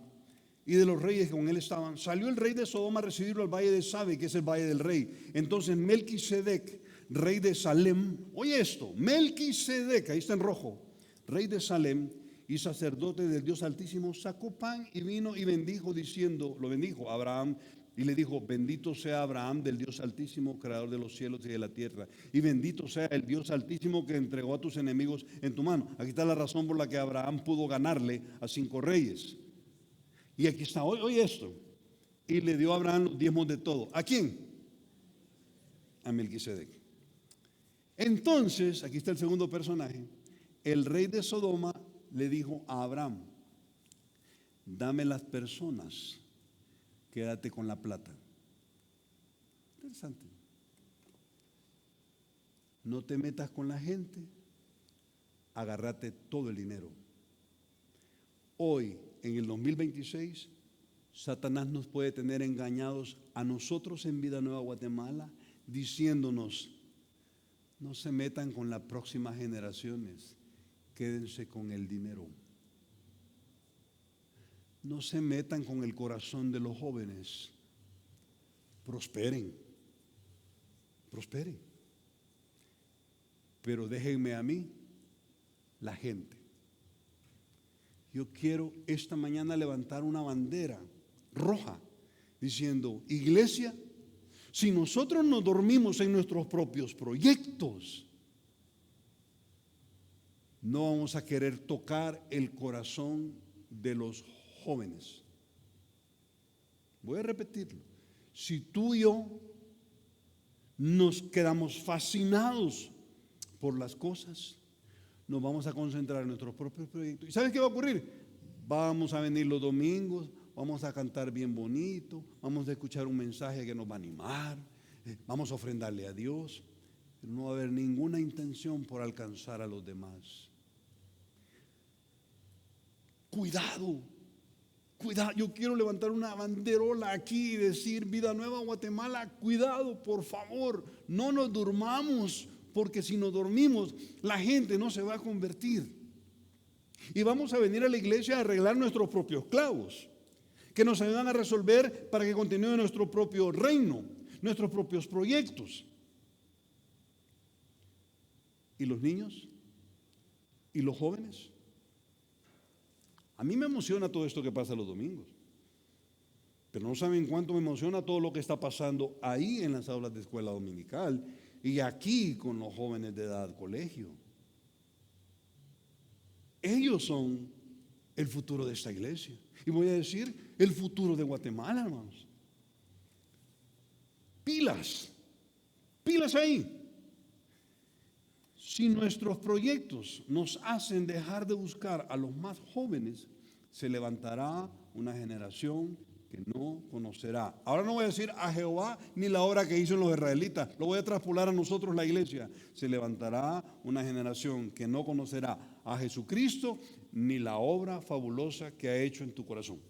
Speaker 1: y de los reyes que con él estaban, salió el rey de Sodoma a recibirlo al valle de Sabe, que es el valle del rey. Entonces Melquisedec, rey de Salem, oye esto, Melquisedec, ahí está en rojo, rey de Salem y sacerdote del Dios Altísimo, sacó pan y vino y bendijo diciendo, lo bendijo a Abraham y le dijo, bendito sea Abraham del Dios Altísimo, creador de los cielos y de la tierra, y bendito sea el Dios Altísimo que entregó a tus enemigos en tu mano. Aquí está la razón por la que Abraham pudo ganarle a 5 reyes. Y aquí está, oye esto, y le dio a Abraham los diezmos de todo. ¿A quién? A Melquisedec. Entonces, aquí está el segundo personaje, el rey de Sodoma le dijo a Abraham, dame las personas, quédate con la plata. Interesante. No te metas con la gente, agárrate todo el dinero. Hoy, en el 2026, Satanás nos puede tener engañados a nosotros en Vida Nueva Guatemala, diciéndonos, no se metan con las próximas generaciones, quédense con el dinero. No se metan con el corazón de los jóvenes, prosperen, prosperen. Pero déjenme a mí la gente. Yo quiero esta mañana levantar una bandera roja diciendo, iglesia, si nosotros nos dormimos en nuestros propios proyectos, no vamos a querer tocar el corazón de los jóvenes. Voy a repetirlo. Si tú y yo nos quedamos fascinados por las cosas, nos vamos a concentrar en nuestros propios proyectos. ¿Y sabes qué va a ocurrir? Vamos a venir los domingos, vamos a cantar bien bonito, vamos a escuchar un mensaje que nos va a animar, vamos a ofrendarle a Dios, pero no va a haber ninguna intención por alcanzar a los demás. Cuidado, cuidado. Yo quiero levantar una banderola aquí y decir, Vida Nueva Guatemala, cuidado, por favor, no nos durmamos. Porque si nos dormimos, la gente no se va a convertir. Y vamos a venir a la iglesia a arreglar nuestros propios clavos, que nos ayudan a resolver para que continúe nuestro propio reino, nuestros propios proyectos. ¿Y los niños? ¿Y los jóvenes? A mí me emociona todo esto que pasa los domingos, pero no saben cuánto me emociona todo lo que está pasando ahí en las aulas de escuela dominical y aquí con los jóvenes de edad colegio. Ellos son el futuro de esta iglesia. Y voy a decir, el futuro de Guatemala, hermanos. Pilas, pilas ahí. Si nuestros proyectos nos hacen dejar de buscar a los más jóvenes, se levantará una generación que no conocerá. Ahora no voy a decir a Jehová ni la obra que hizo los israelitas, lo voy a traspolar a nosotros, la iglesia. Se levantará una generación que no conocerá a Jesucristo ni la obra fabulosa que ha hecho en tu corazón.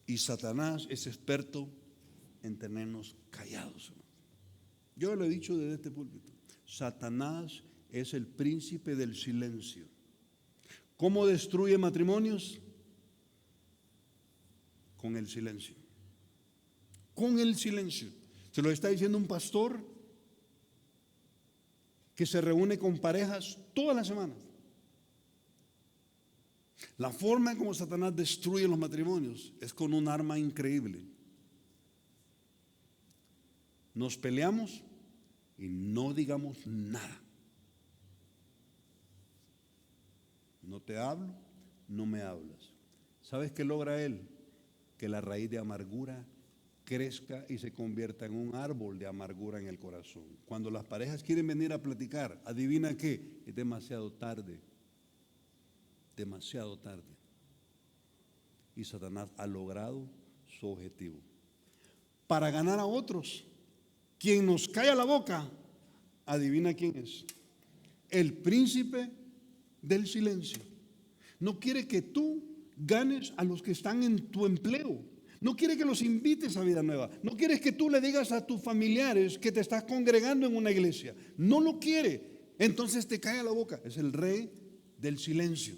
Speaker 1: Y Satanás es experto en tenernos callados. Yo lo he dicho desde este púlpito. Satanás es el príncipe del silencio. ¿Cómo destruye matrimonios? Con el silencio. Con el silencio. Se lo está diciendo un pastor que se reúne con parejas todas las semanas. La forma en como Satanás destruye los matrimonios es con un arma increíble. Nos peleamos y no digamos nada. No te hablo, no me hablas. ¿Sabes qué logra él? Que la raíz de amargura crezca y se convierta en un árbol de amargura en el corazón. Cuando las parejas quieren venir a platicar, adivina qué, es demasiado tarde. Demasiado tarde. Y Satanás ha logrado su objetivo. Para ganar a otros, quien nos calla la boca, adivina quién es. El príncipe del silencio. No quiere que tú ganes a los que están en tu empleo. No quiere que los invites a vida nueva. No quiere que tú le digas a tus familiares que te estás congregando en una iglesia. No lo quiere. Entonces te calla la boca. Es el rey del silencio.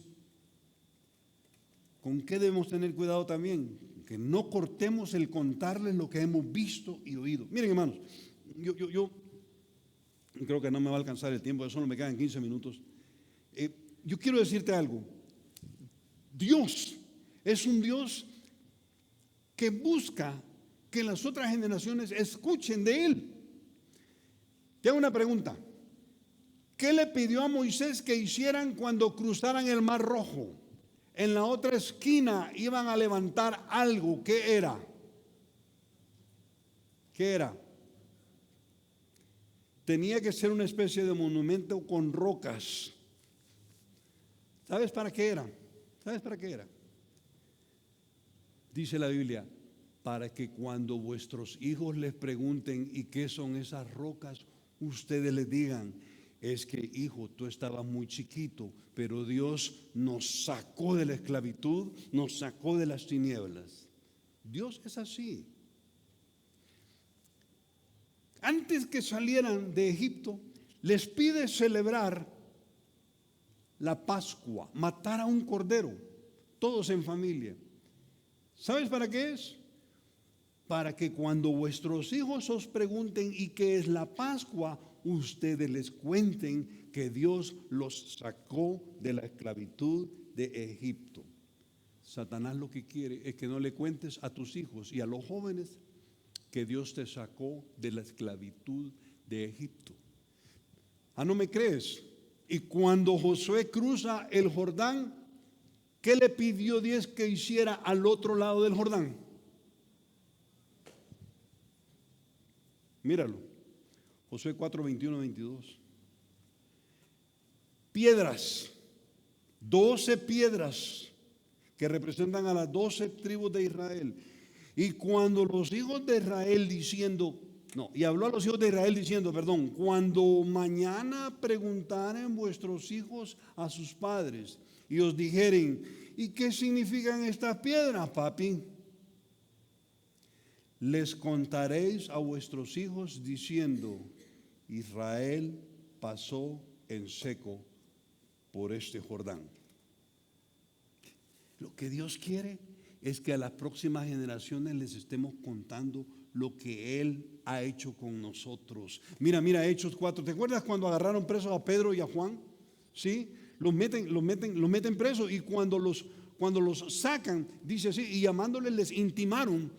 Speaker 1: ¿Con qué debemos tener cuidado también? Que no cortemos el contarles lo que hemos visto y oído. Miren, hermanos, yo creo que no me va a alcanzar el tiempo, solo me quedan 15 minutos. Yo quiero decirte algo. Dios es un Dios que busca que las otras generaciones escuchen de Él. Te hago una pregunta. ¿Qué le pidió a Moisés que hicieran cuando cruzaran el Mar Rojo? En la otra esquina iban a levantar algo. ¿Qué era? ¿Qué era? Tenía que ser una especie de monumento con rocas. ¿Sabes para qué era? ¿Sabes para qué era? Dice la Biblia, para que cuando vuestros hijos les pregunten ¿y qué son esas rocas? Ustedes les digan, es que hijo, tú estabas muy chiquito, pero Dios nos sacó de la esclavitud, nos sacó de las tinieblas. Dios es así. Antes que salieran de Egipto, les pide celebrar la Pascua, matar a un cordero, todos en familia. ¿Sabes para qué es? Para que cuando vuestros hijos os pregunten ¿y qué es la Pascua? Ustedes les cuenten que Dios los sacó de la esclavitud de Egipto. Satanás lo que quiere es que no le cuentes a tus hijos y a los jóvenes que Dios te sacó de la esclavitud de Egipto. ¿Ah, no me crees? Y cuando Josué cruza el Jordán, ¿qué le pidió Dios que hiciera al otro lado del Jordán? Míralo. Josué 4, 21, 22. Piedras, 12 piedras que representan a las 12 tribus de Israel. Y cuando los hijos de Israel y habló a los hijos de Israel diciendo, cuando mañana preguntaren vuestros hijos a sus padres y os dijeren, ¿y qué significan estas piedras, papi? Les contaréis a vuestros hijos diciendo, Israel pasó en seco por este Jordán. Lo que Dios quiere es que a las próximas generaciones les estemos contando lo que Él ha hecho con nosotros. Mira Hechos 4. ¿Te acuerdas cuando agarraron presos a Pedro y a Juan? ¿Sí? Los meten presos, y cuando los sacan, dice así, y llamándoles les intimaron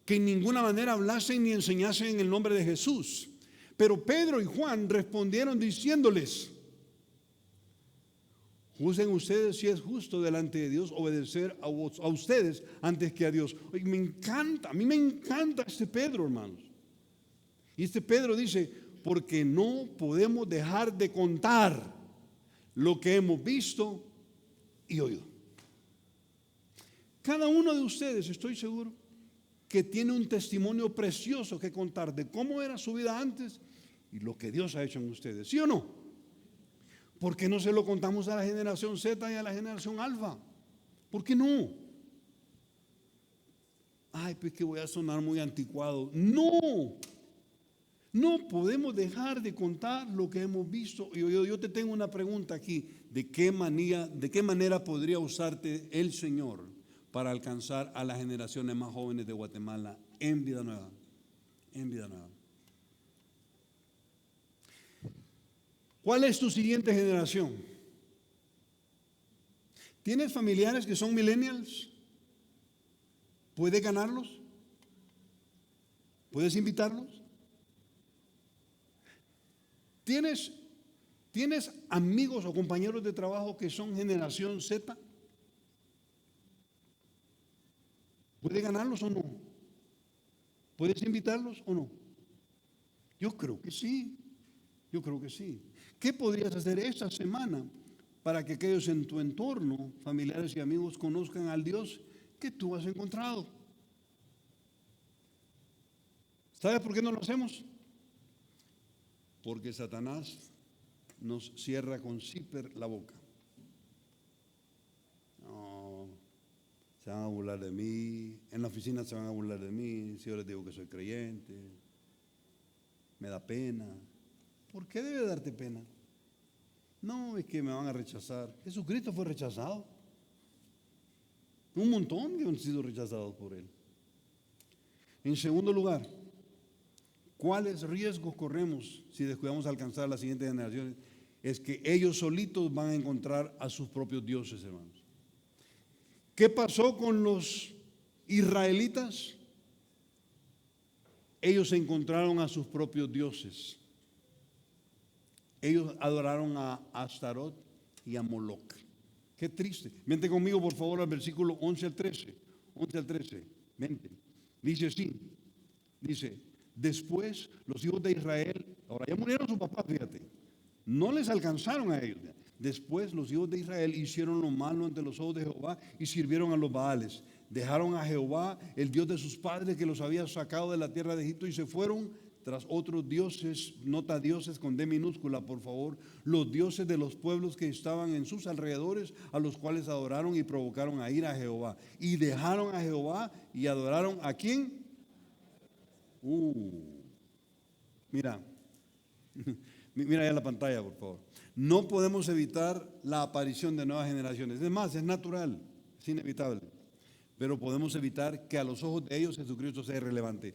Speaker 1: que en ninguna manera hablasen ni enseñasen en el nombre de Jesús. Pero Pedro y Juan respondieron diciéndoles: juzguen ustedes si es justo delante de Dios obedecer a ustedes antes que a Dios. Oye, a mí me encanta este Pedro, hermanos. Y este Pedro dice: porque no podemos dejar de contar lo que hemos visto y oído. Cada uno de ustedes, estoy seguro, que tiene un testimonio precioso que contar de cómo era su vida antes y lo que Dios ha hecho en ustedes, ¿sí o no? ¿Por qué no se lo contamos a la generación Z y a la generación Alfa? ¿Por qué no? Ay, pues que voy a sonar muy anticuado. No podemos dejar de contar lo que hemos visto. Yo te tengo una pregunta aquí. ¿De qué manera podría usarte el Señor para alcanzar a las generaciones más jóvenes de Guatemala en vida nueva? En vida nueva. ¿Cuál es tu siguiente generación? ¿Tienes familiares que son millennials? ¿Puedes ganarlos? ¿Puedes invitarlos? ¿Tienes amigos o compañeros de trabajo que son generación Z? ¿Puedes ganarlos o no? ¿Puedes invitarlos o no? Yo creo que sí. Yo creo que sí. ¿Qué podrías hacer esta semana para que aquellos en tu entorno, familiares y amigos, conozcan al Dios que tú has encontrado? ¿Sabes por qué no lo hacemos? Porque Satanás nos cierra con zipper la boca. No, se van a burlar de mí, en la oficina se van a burlar de mí, si yo les digo que soy creyente, me da pena. ¿Por qué debe darte pena? No, es que me van a rechazar. Jesucristo fue rechazado. Un montón que han sido rechazados por Él. En segundo lugar, ¿cuáles riesgos corremos si descuidamos alcanzar a las siguientes generaciones? Es que ellos solitos van a encontrar a sus propios dioses, hermanos. ¿Qué pasó con los israelitas? Ellos encontraron a sus propios dioses. Ellos adoraron a Astarot y a Moloc. Qué triste. Vente conmigo, por favor, al versículo 11 al 13. 11 al 13. Vente. Dice así. Dice: después los hijos de Israel, ahora ya murieron sus papás, fíjate. No les alcanzaron a ellos. Después los hijos de Israel hicieron lo malo ante los ojos de Jehová y sirvieron a los Baales. Dejaron a Jehová, el Dios de sus padres, que los había sacado de la tierra de Egipto, y se fueron tras otros dioses. Nota dioses con D minúscula, por favor. Los dioses de los pueblos que estaban en sus alrededores, a los cuales adoraron y provocaron a ir a Jehová. Y dejaron a Jehová y adoraron ¿a quién? Mira, mira ya la pantalla, por favor. No podemos evitar la aparición de nuevas generaciones. Es más, es natural, es inevitable. Pero podemos evitar que a los ojos de ellos Jesucristo sea irrelevante.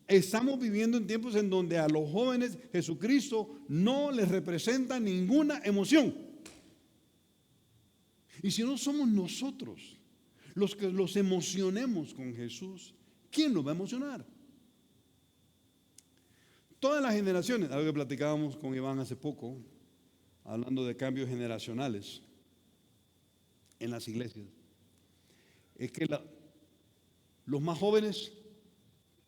Speaker 1: Estamos viviendo en tiempos en donde a los jóvenes Jesucristo no les representa ninguna emoción. Y si no somos nosotros los que los emocionemos con Jesús, ¿quién nos va a emocionar? Todas las generaciones, algo que platicábamos con Iván hace poco, hablando de cambios generacionales en las iglesias, es que los más jóvenes,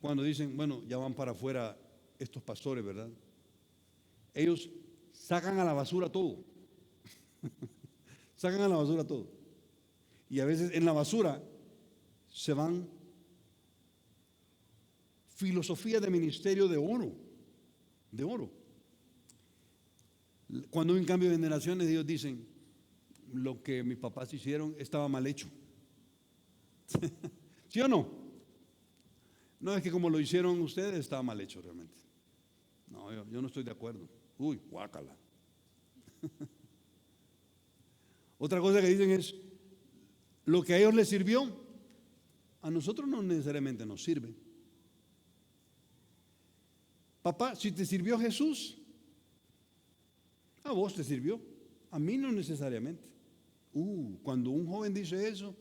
Speaker 1: cuando dicen, bueno, ya van para afuera estos pastores, ¿verdad? Ellos sacan a la basura todo. Sacan a la basura todo. Y a veces en la basura se van filosofía de ministerio de oro. De oro. Cuando hay un cambio de generaciones, ellos dicen, lo que mis papás hicieron estaba mal hecho. ¿Sí o no? No, es que como lo hicieron ustedes estaba mal hecho realmente. No, yo no estoy de acuerdo. Uy, guácala. Otra cosa que dicen es, lo que a ellos les sirvió, a nosotros no necesariamente nos sirve. Papá, si te sirvió Jesús, a vos te sirvió, a mí no necesariamente. Cuando un joven dice eso,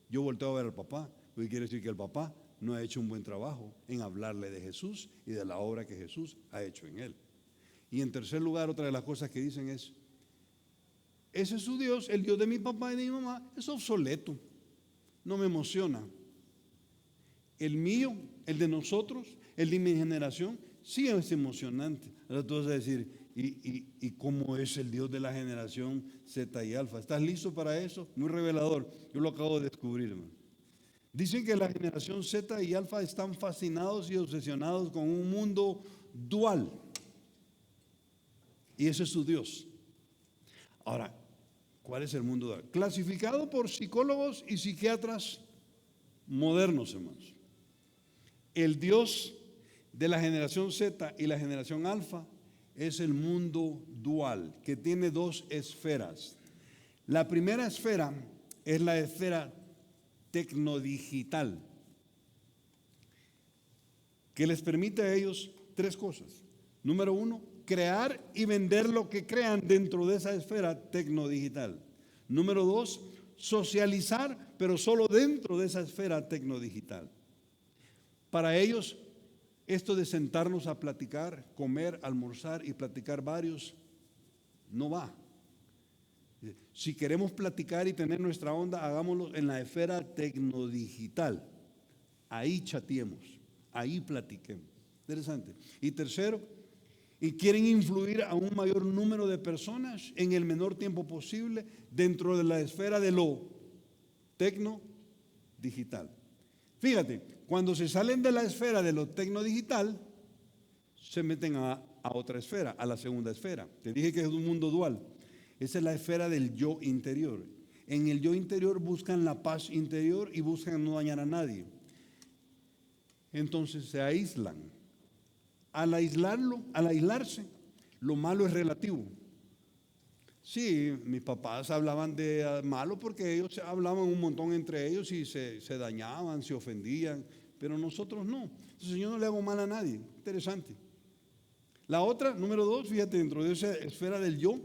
Speaker 1: yo volteo a ver al papá, porque quiere decir que el papá no ha hecho un buen trabajo en hablarle de Jesús y de la obra que Jesús ha hecho en él. Y en tercer lugar, otra de las cosas que dicen es, ese es su Dios, el Dios de mi papá y de mi mamá, es obsoleto, no me emociona. El mío, el de nosotros, el de mi generación, sí es emocionante. Ahora tú vas a decir, ¿y cómo es el Dios de la generación Z y Alfa? ¿Estás listo para eso? Muy revelador, yo lo acabo de descubrir, hermano. Dicen que la generación Z y Alfa están fascinados y obsesionados con un mundo dual. Y ese es su Dios. Ahora, ¿cuál es el mundo dual? Clasificado por psicólogos y psiquiatras modernos, hermanos. El Dios de la generación Z y la generación Alfa es el mundo dual, que tiene dos esferas. La primera esfera es la esfera tecnodigital, que les permite a ellos tres cosas. Número uno, crear y vender lo que crean dentro de esa esfera tecnodigital. Número dos, socializar, pero solo dentro de esa esfera tecnodigital. Para ellos, esto de sentarnos a platicar, comer, almorzar y platicar varios, no va. Si queremos platicar y tener nuestra onda, hagámoslo en la esfera tecnodigital. Ahí chateemos, ahí platiquemos. Interesante. Y tercero, y quieren influir a un mayor número de personas en el menor tiempo posible dentro de la esfera de lo tecnodigital. Fíjate, cuando se salen de la esfera de lo tecnodigital, se meten a otra esfera, a la segunda esfera. Te dije que es un mundo dual. Esa es la esfera del yo interior. En el yo interior buscan la paz interior y buscan no dañar a nadie. Entonces se aíslan. Al aislarse, lo malo es relativo. Sí, mis papás hablaban de malo porque ellos hablaban un montón entre ellos y se dañaban, se ofendían, pero nosotros no. Entonces yo no le hago mal a nadie. Interesante. La otra, número dos, fíjate, dentro de esa esfera del yo,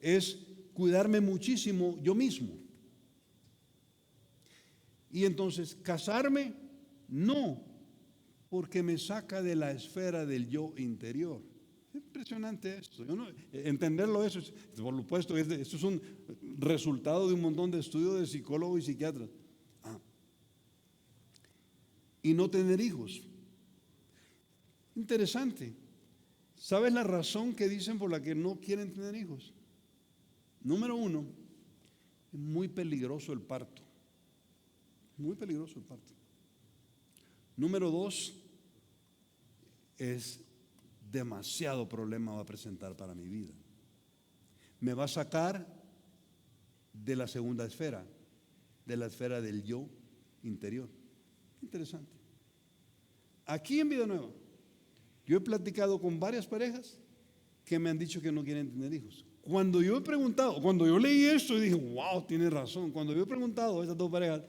Speaker 1: es cuidarme muchísimo yo mismo. Y entonces casarme, no, porque me saca de la esfera del yo interior. Es impresionante esto. Entenderlo eso, por supuesto, esto es un resultado de un montón de estudios de psicólogos y psiquiatras. Y no tener hijos. Interesante. ¿Sabes la razón que dicen por la que no quieren tener hijos? Número uno, es muy peligroso el parto. Muy peligroso el parto. Número dos, es demasiado problema va a presentar para mi vida. Me va a sacar de la segunda esfera, de la esfera del yo interior. Interesante. Aquí en Vida Nueva, yo he platicado con varias parejas que me han dicho que no quieren tener hijos. Cuando yo he preguntado, cuando yo leí esto y dije, wow, tiene razón. Cuando yo he preguntado a esas dos parejas,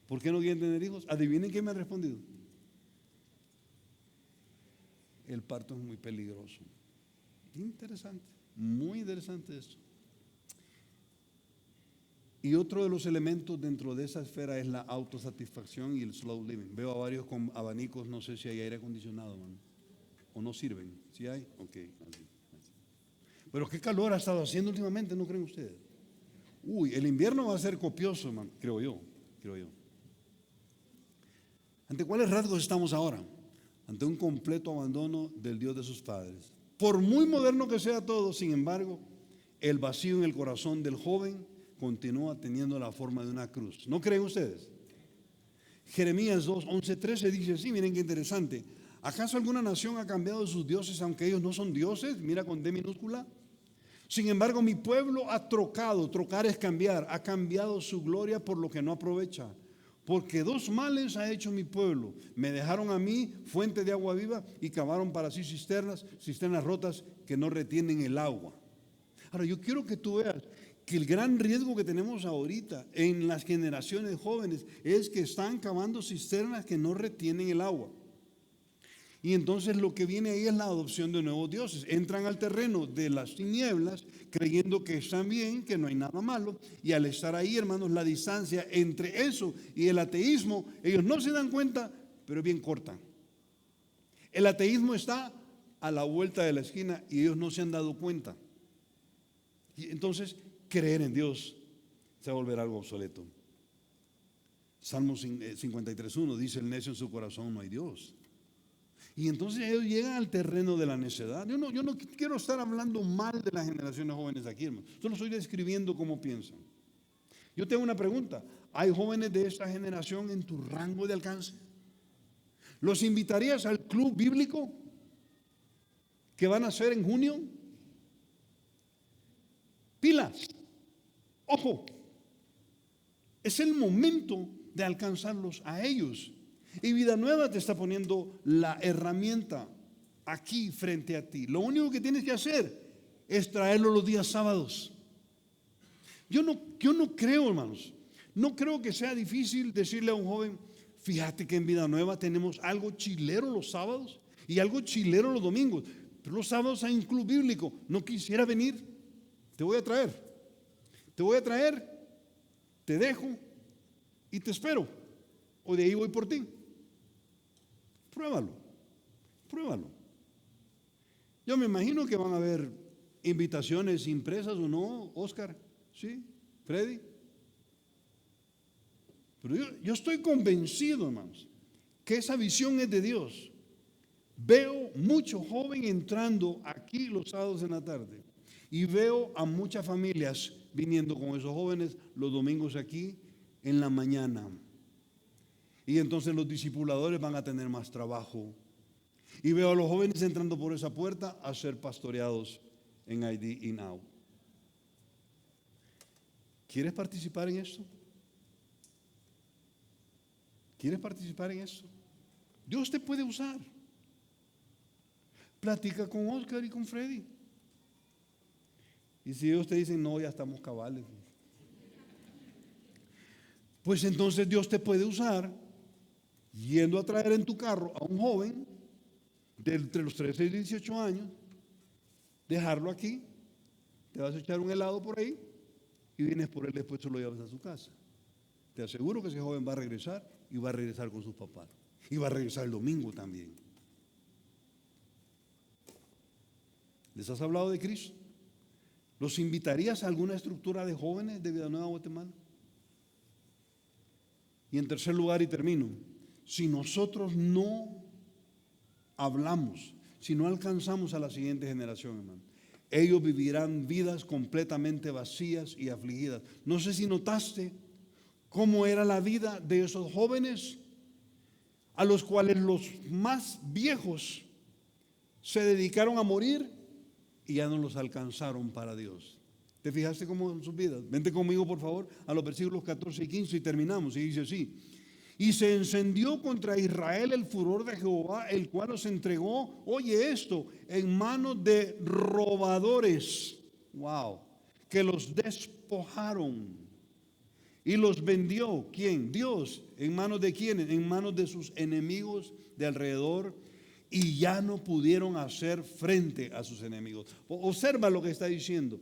Speaker 1: ¿por qué no quieren tener hijos? Adivinen qué me han respondido. El parto es muy peligroso. Interesante, muy interesante esto. Y otro de los elementos dentro de esa esfera es la autosatisfacción y el slow living. Veo a varios con abanicos, no sé si hay aire acondicionado, man, o no sirven. ¿Sí hay? Ok. Pero qué calor ha estado haciendo últimamente, ¿no creen ustedes? El invierno va a ser copioso, man, creo yo. ¿Ante cuáles rasgos estamos ahora? Ante un completo abandono del Dios de sus padres. Por muy moderno que sea todo, sin embargo, el vacío en el corazón del joven continúa teniendo la forma de una cruz. ¿No creen ustedes? Jeremías 2, 11, 13 dice así, miren qué interesante. ¿Acaso alguna nación ha cambiado sus dioses aunque ellos no son dioses? Mira con D minúscula. Sin embargo, mi pueblo ha trocado, trocar es cambiar, ha cambiado su gloria por lo que no aprovecha. Porque dos males ha hecho mi pueblo. Me dejaron a mí fuente de agua viva y cavaron para sí cisternas rotas que no retienen el agua. Ahora, yo quiero que tú veas que el gran riesgo que tenemos ahorita en las generaciones jóvenes es que están cavando cisternas que no retienen el agua. Y entonces lo que viene ahí es la adopción de nuevos dioses. Entran al terreno de las tinieblas creyendo que están bien, que no hay nada malo. Y al estar ahí, hermanos, la distancia entre eso y el ateísmo, ellos no se dan cuenta, pero es bien corta. El ateísmo está a la vuelta de la esquina y ellos no se han dado cuenta. Y entonces creer en Dios se va a volver algo obsoleto. Salmo 53:1 dice: el necio en su corazón no hay Dios. Y entonces ellos llegan al terreno de la necedad. Yo no quiero estar hablando mal de las generaciones jóvenes aquí, hermano. Solo estoy describiendo cómo piensan. Yo tengo una pregunta: ¿hay jóvenes de esta generación en tu rango de alcance? ¿Los invitarías al club bíblico que van a hacer en junio? Pilas, ojo, es el momento de alcanzarlos a ellos. Y Vida Nueva te está poniendo la herramienta aquí frente a ti. Lo único que tienes que hacer es traerlo los días sábados. Yo no creo, hermanos, no creo que sea difícil decirle a un joven: fíjate que en Vida Nueva tenemos algo chilero los sábados y algo chilero los domingos, pero los sábados hay un club bíblico. ¿No quisiera venir? Te voy a traer, te dejo y te espero, o de ahí voy por ti. Pruébalo. Yo me imagino que van a haber invitaciones impresas o no, Oscar, ¿sí? Freddy. Pero yo estoy convencido, hermanos, que esa visión es de Dios. Veo mucho joven entrando aquí los sábados en la tarde y veo a muchas familias viniendo con esos jóvenes los domingos aquí en la mañana. Y entonces los discipuladores van a tener más trabajo. Y veo a los jóvenes entrando por esa puerta a ser pastoreados en ID y Now. ¿Quieres participar en esto? ¿Quieres participar en esto? Dios te puede usar. Platica con Oscar y con Freddy. Y si ellos te dicen: no, ya estamos cabales, pues entonces Dios te puede usar yendo a traer en tu carro a un joven de entre los 13 y 18 años, dejarlo aquí, te vas a echar un helado por ahí y vienes por él, después se lo llevas a su casa. Te aseguro que ese joven va a regresar y va a regresar con sus papás y va a regresar el domingo también. ¿Les has hablado de Cristo? ¿Los invitarías a alguna estructura de jóvenes de Vida Nueva Guatemala? Y en tercer lugar, y termino, si nosotros no hablamos, si no alcanzamos a la siguiente generación, hermano, ellos vivirán vidas completamente vacías y afligidas. No sé si notaste cómo era la vida de esos jóvenes a los cuales los más viejos se dedicaron a morir y ya no los alcanzaron para Dios. ¿Te fijaste cómo son sus vidas? Vente conmigo, por favor, a los versículos 14 y 15 y terminamos. Y dice así: y se encendió contra Israel el furor de Jehová, el cual los entregó, oye esto, en manos de robadores. Wow. Que los despojaron y los vendió. ¿Quién? Dios. ¿En manos de quiénes? En manos de sus enemigos de alrededor, y ya no pudieron hacer frente a sus enemigos. Observa lo que está diciendo.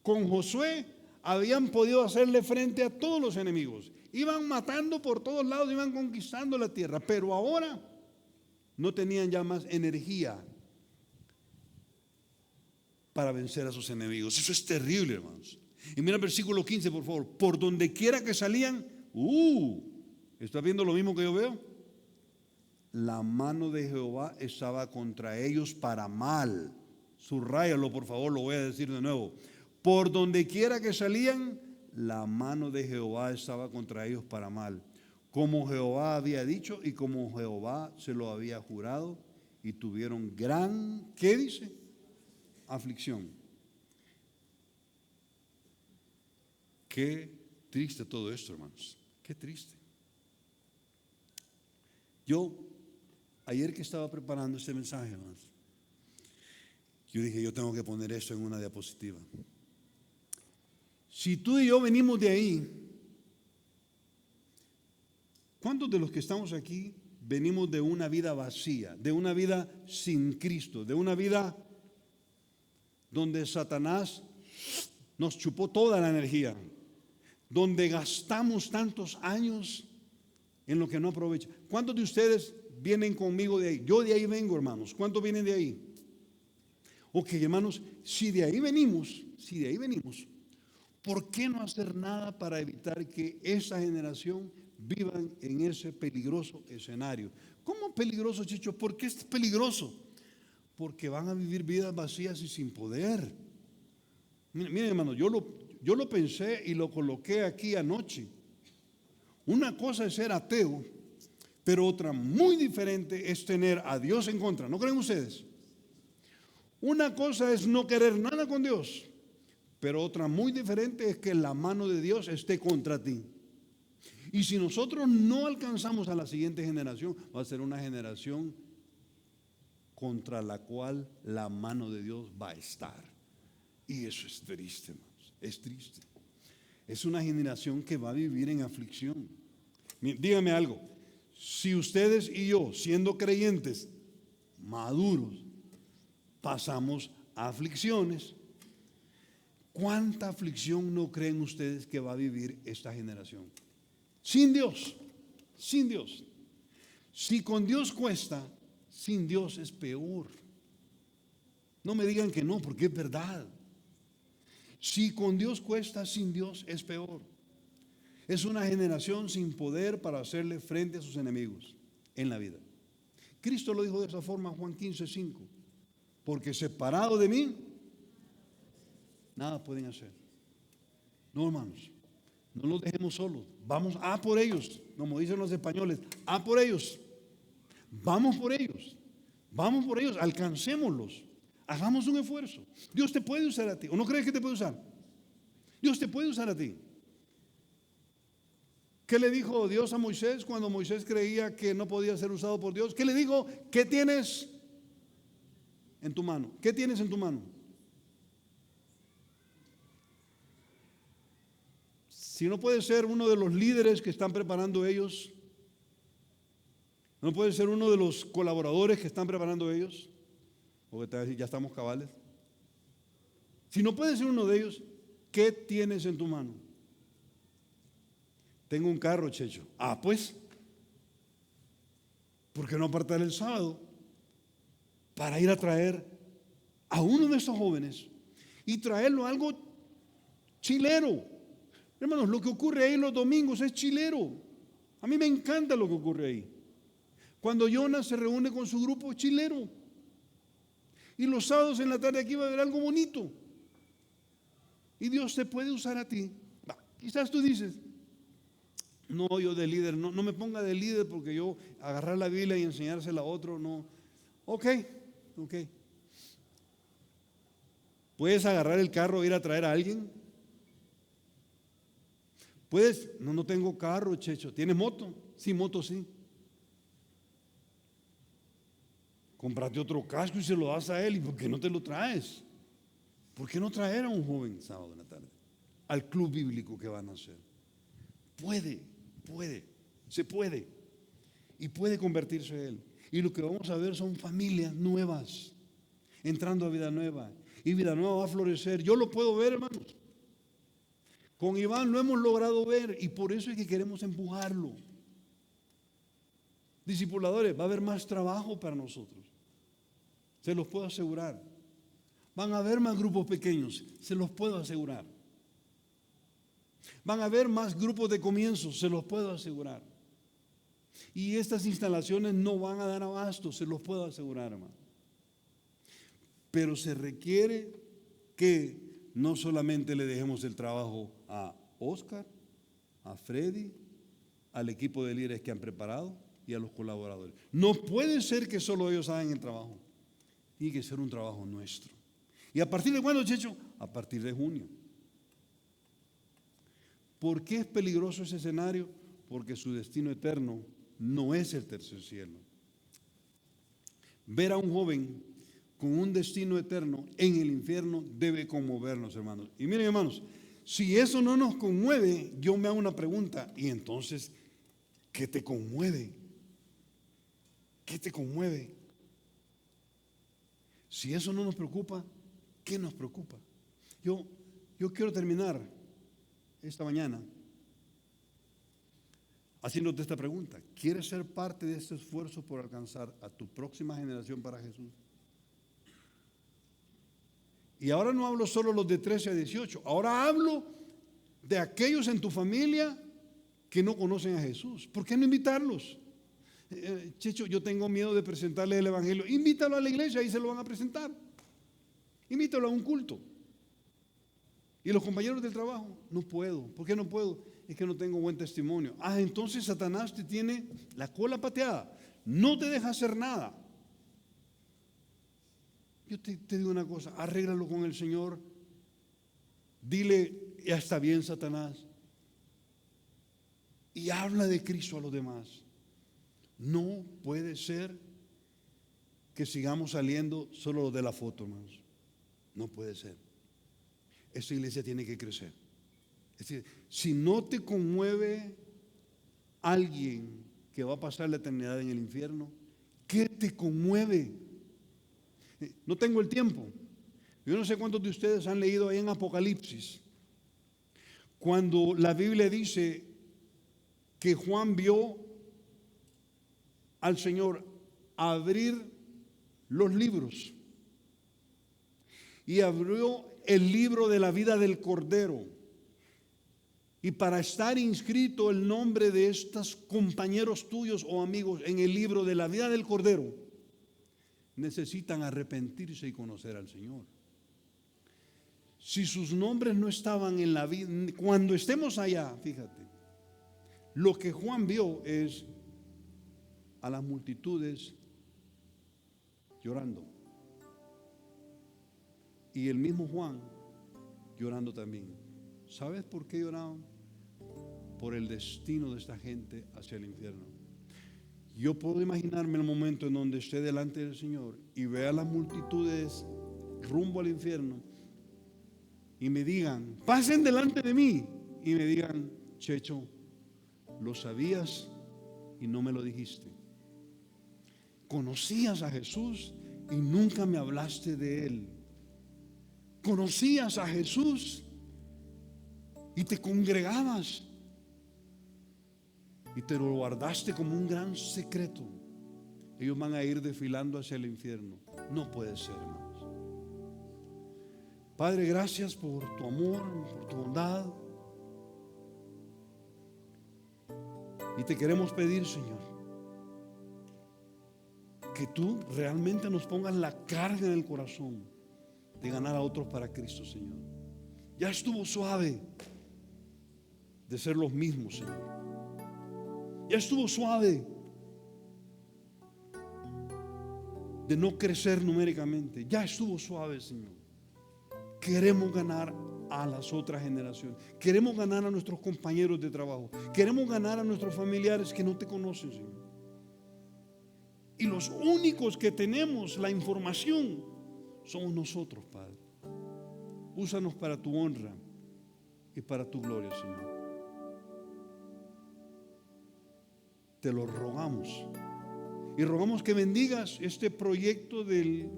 Speaker 1: Con Josué habían podido hacerle frente a todos los enemigos. Iban matando por todos lados, iban conquistando la tierra, pero ahora no tenían ya más energía para vencer a sus enemigos. Eso es terrible, hermanos. Y mira el versículo 15, por favor. Por donde quiera que salían, ¿estás viendo lo mismo que yo veo? La mano de Jehová estaba contra ellos para mal. Subráyalo, por favor, lo voy a decir de nuevo. Por donde quiera que salían, la mano de Jehová estaba contra ellos para mal, como Jehová había dicho y como Jehová se lo había jurado, y tuvieron gran, ¿qué dice? Aflicción. Qué triste todo esto, hermanos. Qué triste. Yo, ayer que estaba preparando este mensaje, hermanos, yo dije: yo tengo que poner esto en una diapositiva. Si tú y yo venimos de ahí, ¿cuántos de los que estamos aquí venimos de una vida vacía, de una vida sin Cristo, de una vida donde Satanás nos chupó toda la energía, donde gastamos tantos años en lo que no aprovecha. ¿Cuántos de ustedes vienen conmigo de ahí? Yo de ahí vengo, hermanos. ¿Cuántos vienen de ahí? Ok, hermanos, si de ahí venimos, ¿por qué no hacer nada para evitar que esa generación vivan en ese peligroso escenario? ¿Cómo peligroso, Chicho? ¿Por qué es peligroso? Porque van a vivir vidas vacías y sin poder. Miren, hermanos, yo lo pensé y lo coloqué aquí anoche. Una cosa es ser ateo, pero otra muy diferente es tener a Dios en contra. ¿No creen ustedes? Una cosa es no querer nada con Dios, pero otra muy diferente es que la mano de Dios esté contra ti. Y si nosotros no alcanzamos a la siguiente generación, va a ser una generación contra la cual la mano de Dios va a estar. Y eso es triste, hermanos, es triste. Es una generación que va a vivir en aflicción. Dígame algo, si ustedes y yo, siendo creyentes maduros, pasamos aflicciones, ¿cuánta aflicción no creen ustedes que va a vivir esta generación? Sin Dios, sin Dios. Si con Dios cuesta, sin Dios es peor. No me digan que no, porque es verdad. Si con Dios cuesta, sin Dios es peor. Es una generación sin poder para hacerle frente a sus enemigos en la vida. Cristo lo dijo de esa forma en Juan 15:5. Porque separado de mí, nada pueden hacer. No, hermanos, no los dejemos solos. Vamos a por ellos, como dicen los españoles, a por ellos. Vamos por ellos. Vamos por ellos, alcancémoslos. Hagamos un esfuerzo. Dios te puede usar a ti. ¿O no crees que te puede usar? Dios te puede usar a ti. ¿Qué le dijo Dios a Moisés cuando Moisés creía que no podía ser usado por Dios? ¿Qué le dijo? ¿Qué tienes en tu mano? ¿Qué tienes en tu mano? Si no puede ser uno de los líderes que están preparando ellos, no puede ser uno de los colaboradores que están preparando ellos, porque te va a decir, ya estamos cabales. Si no puede ser uno de ellos, ¿qué tienes en tu mano? Tengo un carro, Checho. Ah, pues, ¿por qué no apartar el sábado para ir a traer a uno de estos jóvenes y traerlo a algo chilero? Hermanos, lo que ocurre ahí los domingos es chilero. A mí me encanta lo que ocurre ahí. Cuando Jonas se reúne con su grupo, es chilero. Y los sábados en la tarde aquí va a haber algo bonito. Y Dios te puede usar a ti. Quizás tú dices, no, yo de líder, no me ponga de líder porque yo agarrar la Biblia y enseñársela a otro, no. Ok. ¿Puedes agarrar el carro e ir a traer a alguien? ¿Puedes? No tengo carro, Checho. ¿Tienes moto? Sí, moto sí. Cómprate otro casco y se lo das a él. ¿Y por qué no te lo traes? ¿Por qué no traer a un joven sábado en la tarde al club bíblico que van a hacer? Se puede. Y puede convertirse él. Y lo que vamos a ver son familias nuevas, entrando a vida nueva. Y vida nueva va a florecer. Yo lo puedo ver, hermanos. Con Iván lo hemos logrado ver y por eso es que queremos empujarlo. Discipuladores, va a haber más trabajo para nosotros. Se los puedo asegurar. Van a haber más grupos pequeños, se los puedo asegurar. Van a haber más grupos de comienzo, se los puedo asegurar. Y estas instalaciones no van a dar abasto, se los puedo asegurar, hermano. Pero se requiere que no solamente le dejemos el trabajo a Oscar, a Freddy, al equipo de líderes que han preparado y a los colaboradores. No puede ser que solo ellos hagan el trabajo. Tiene que ser un trabajo nuestro. ¿Y a partir de cuándo, Checho? A partir de junio. ¿Por qué es peligroso ese escenario? Porque su destino eterno no es el tercer cielo. Ver a un joven con un destino eterno en el infierno debe conmovernos, hermanos. Y miren, hermanos, si eso no nos conmueve, yo me hago una pregunta. ¿Y entonces qué te conmueve? ¿Qué te conmueve? Si eso no nos preocupa, ¿qué nos preocupa? Yo quiero terminar esta mañana haciéndote esta pregunta. ¿Quieres ser parte de este esfuerzo por alcanzar a tu próxima generación para Jesús? Y ahora no hablo solo los de 13 a 18, ahora hablo de aquellos en tu familia que no conocen a Jesús. ¿Por qué no invitarlos? Checho, yo tengo miedo de presentarle el evangelio. Invítalo a la iglesia, ahí se lo van a presentar. Invítalo a un culto. Y los compañeros del trabajo, no puedo. ¿Por qué no puedo? Es que no tengo buen testimonio. Entonces Satanás te tiene la cola pateada, no te deja hacer nada. Yo te digo una cosa, arréglalo con el Señor. Dile, ya está bien, Satanás, y habla de Cristo a los demás. No puede ser que sigamos saliendo solo de la foto, hermanos. No puede ser. Esta iglesia tiene que crecer. Es decir, si no te conmueve alguien que va a pasar la eternidad en el infierno, ¿qué te conmueve? No tengo el tiempo. Yo no sé cuántos de ustedes han leído ahí en Apocalipsis, cuando la Biblia dice que Juan vio al Señor abrir los libros y abrió el libro de la vida del Cordero, y para estar inscrito el nombre de estos compañeros tuyos o amigos en el libro de la vida del Cordero, necesitan arrepentirse y conocer al Señor. Si sus nombres no estaban en la vida, cuando estemos allá, fíjate, lo que Juan vio es a las multitudes llorando. Y el mismo Juan llorando también. ¿Sabes por qué lloraban? Por el destino de esta gente hacia el infierno. Yo puedo imaginarme el momento en donde esté delante del Señor y vea las multitudes rumbo al infierno y me digan, pasen delante de mí, y me digan, Checho, lo sabías y no me lo dijiste. Conocías a Jesús y nunca me hablaste de Él. Conocías a Jesús y te congregabas y te lo guardaste como un gran secreto. Ellos van a ir desfilando hacia el infierno. No puede ser, hermanos. Padre, gracias por tu amor, por tu bondad. Y te queremos pedir, Señor, que tú realmente nos pongas la carga en el corazón de ganar a otros para Cristo, Señor. Ya estuvo suave de ser los mismos, Señor. Ya estuvo suave de no crecer numéricamente. Ya estuvo suave, Señor. Queremos ganar a las otras generaciones. Queremos ganar a nuestros compañeros de trabajo. Queremos ganar a nuestros familiares que no te conocen, Señor. Y los únicos que tenemos la información somos nosotros, Padre. Úsanos para tu honra y para tu gloria, Señor. Te lo rogamos. Y rogamos que bendigas este proyecto del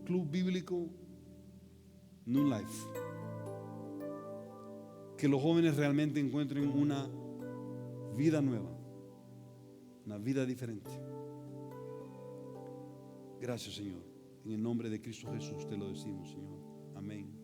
Speaker 1: Club Bíblico New Life. Que los jóvenes realmente encuentren una vida nueva, una vida diferente. Gracias, Señor. En el nombre de Cristo Jesús te lo decimos, Señor. Amén.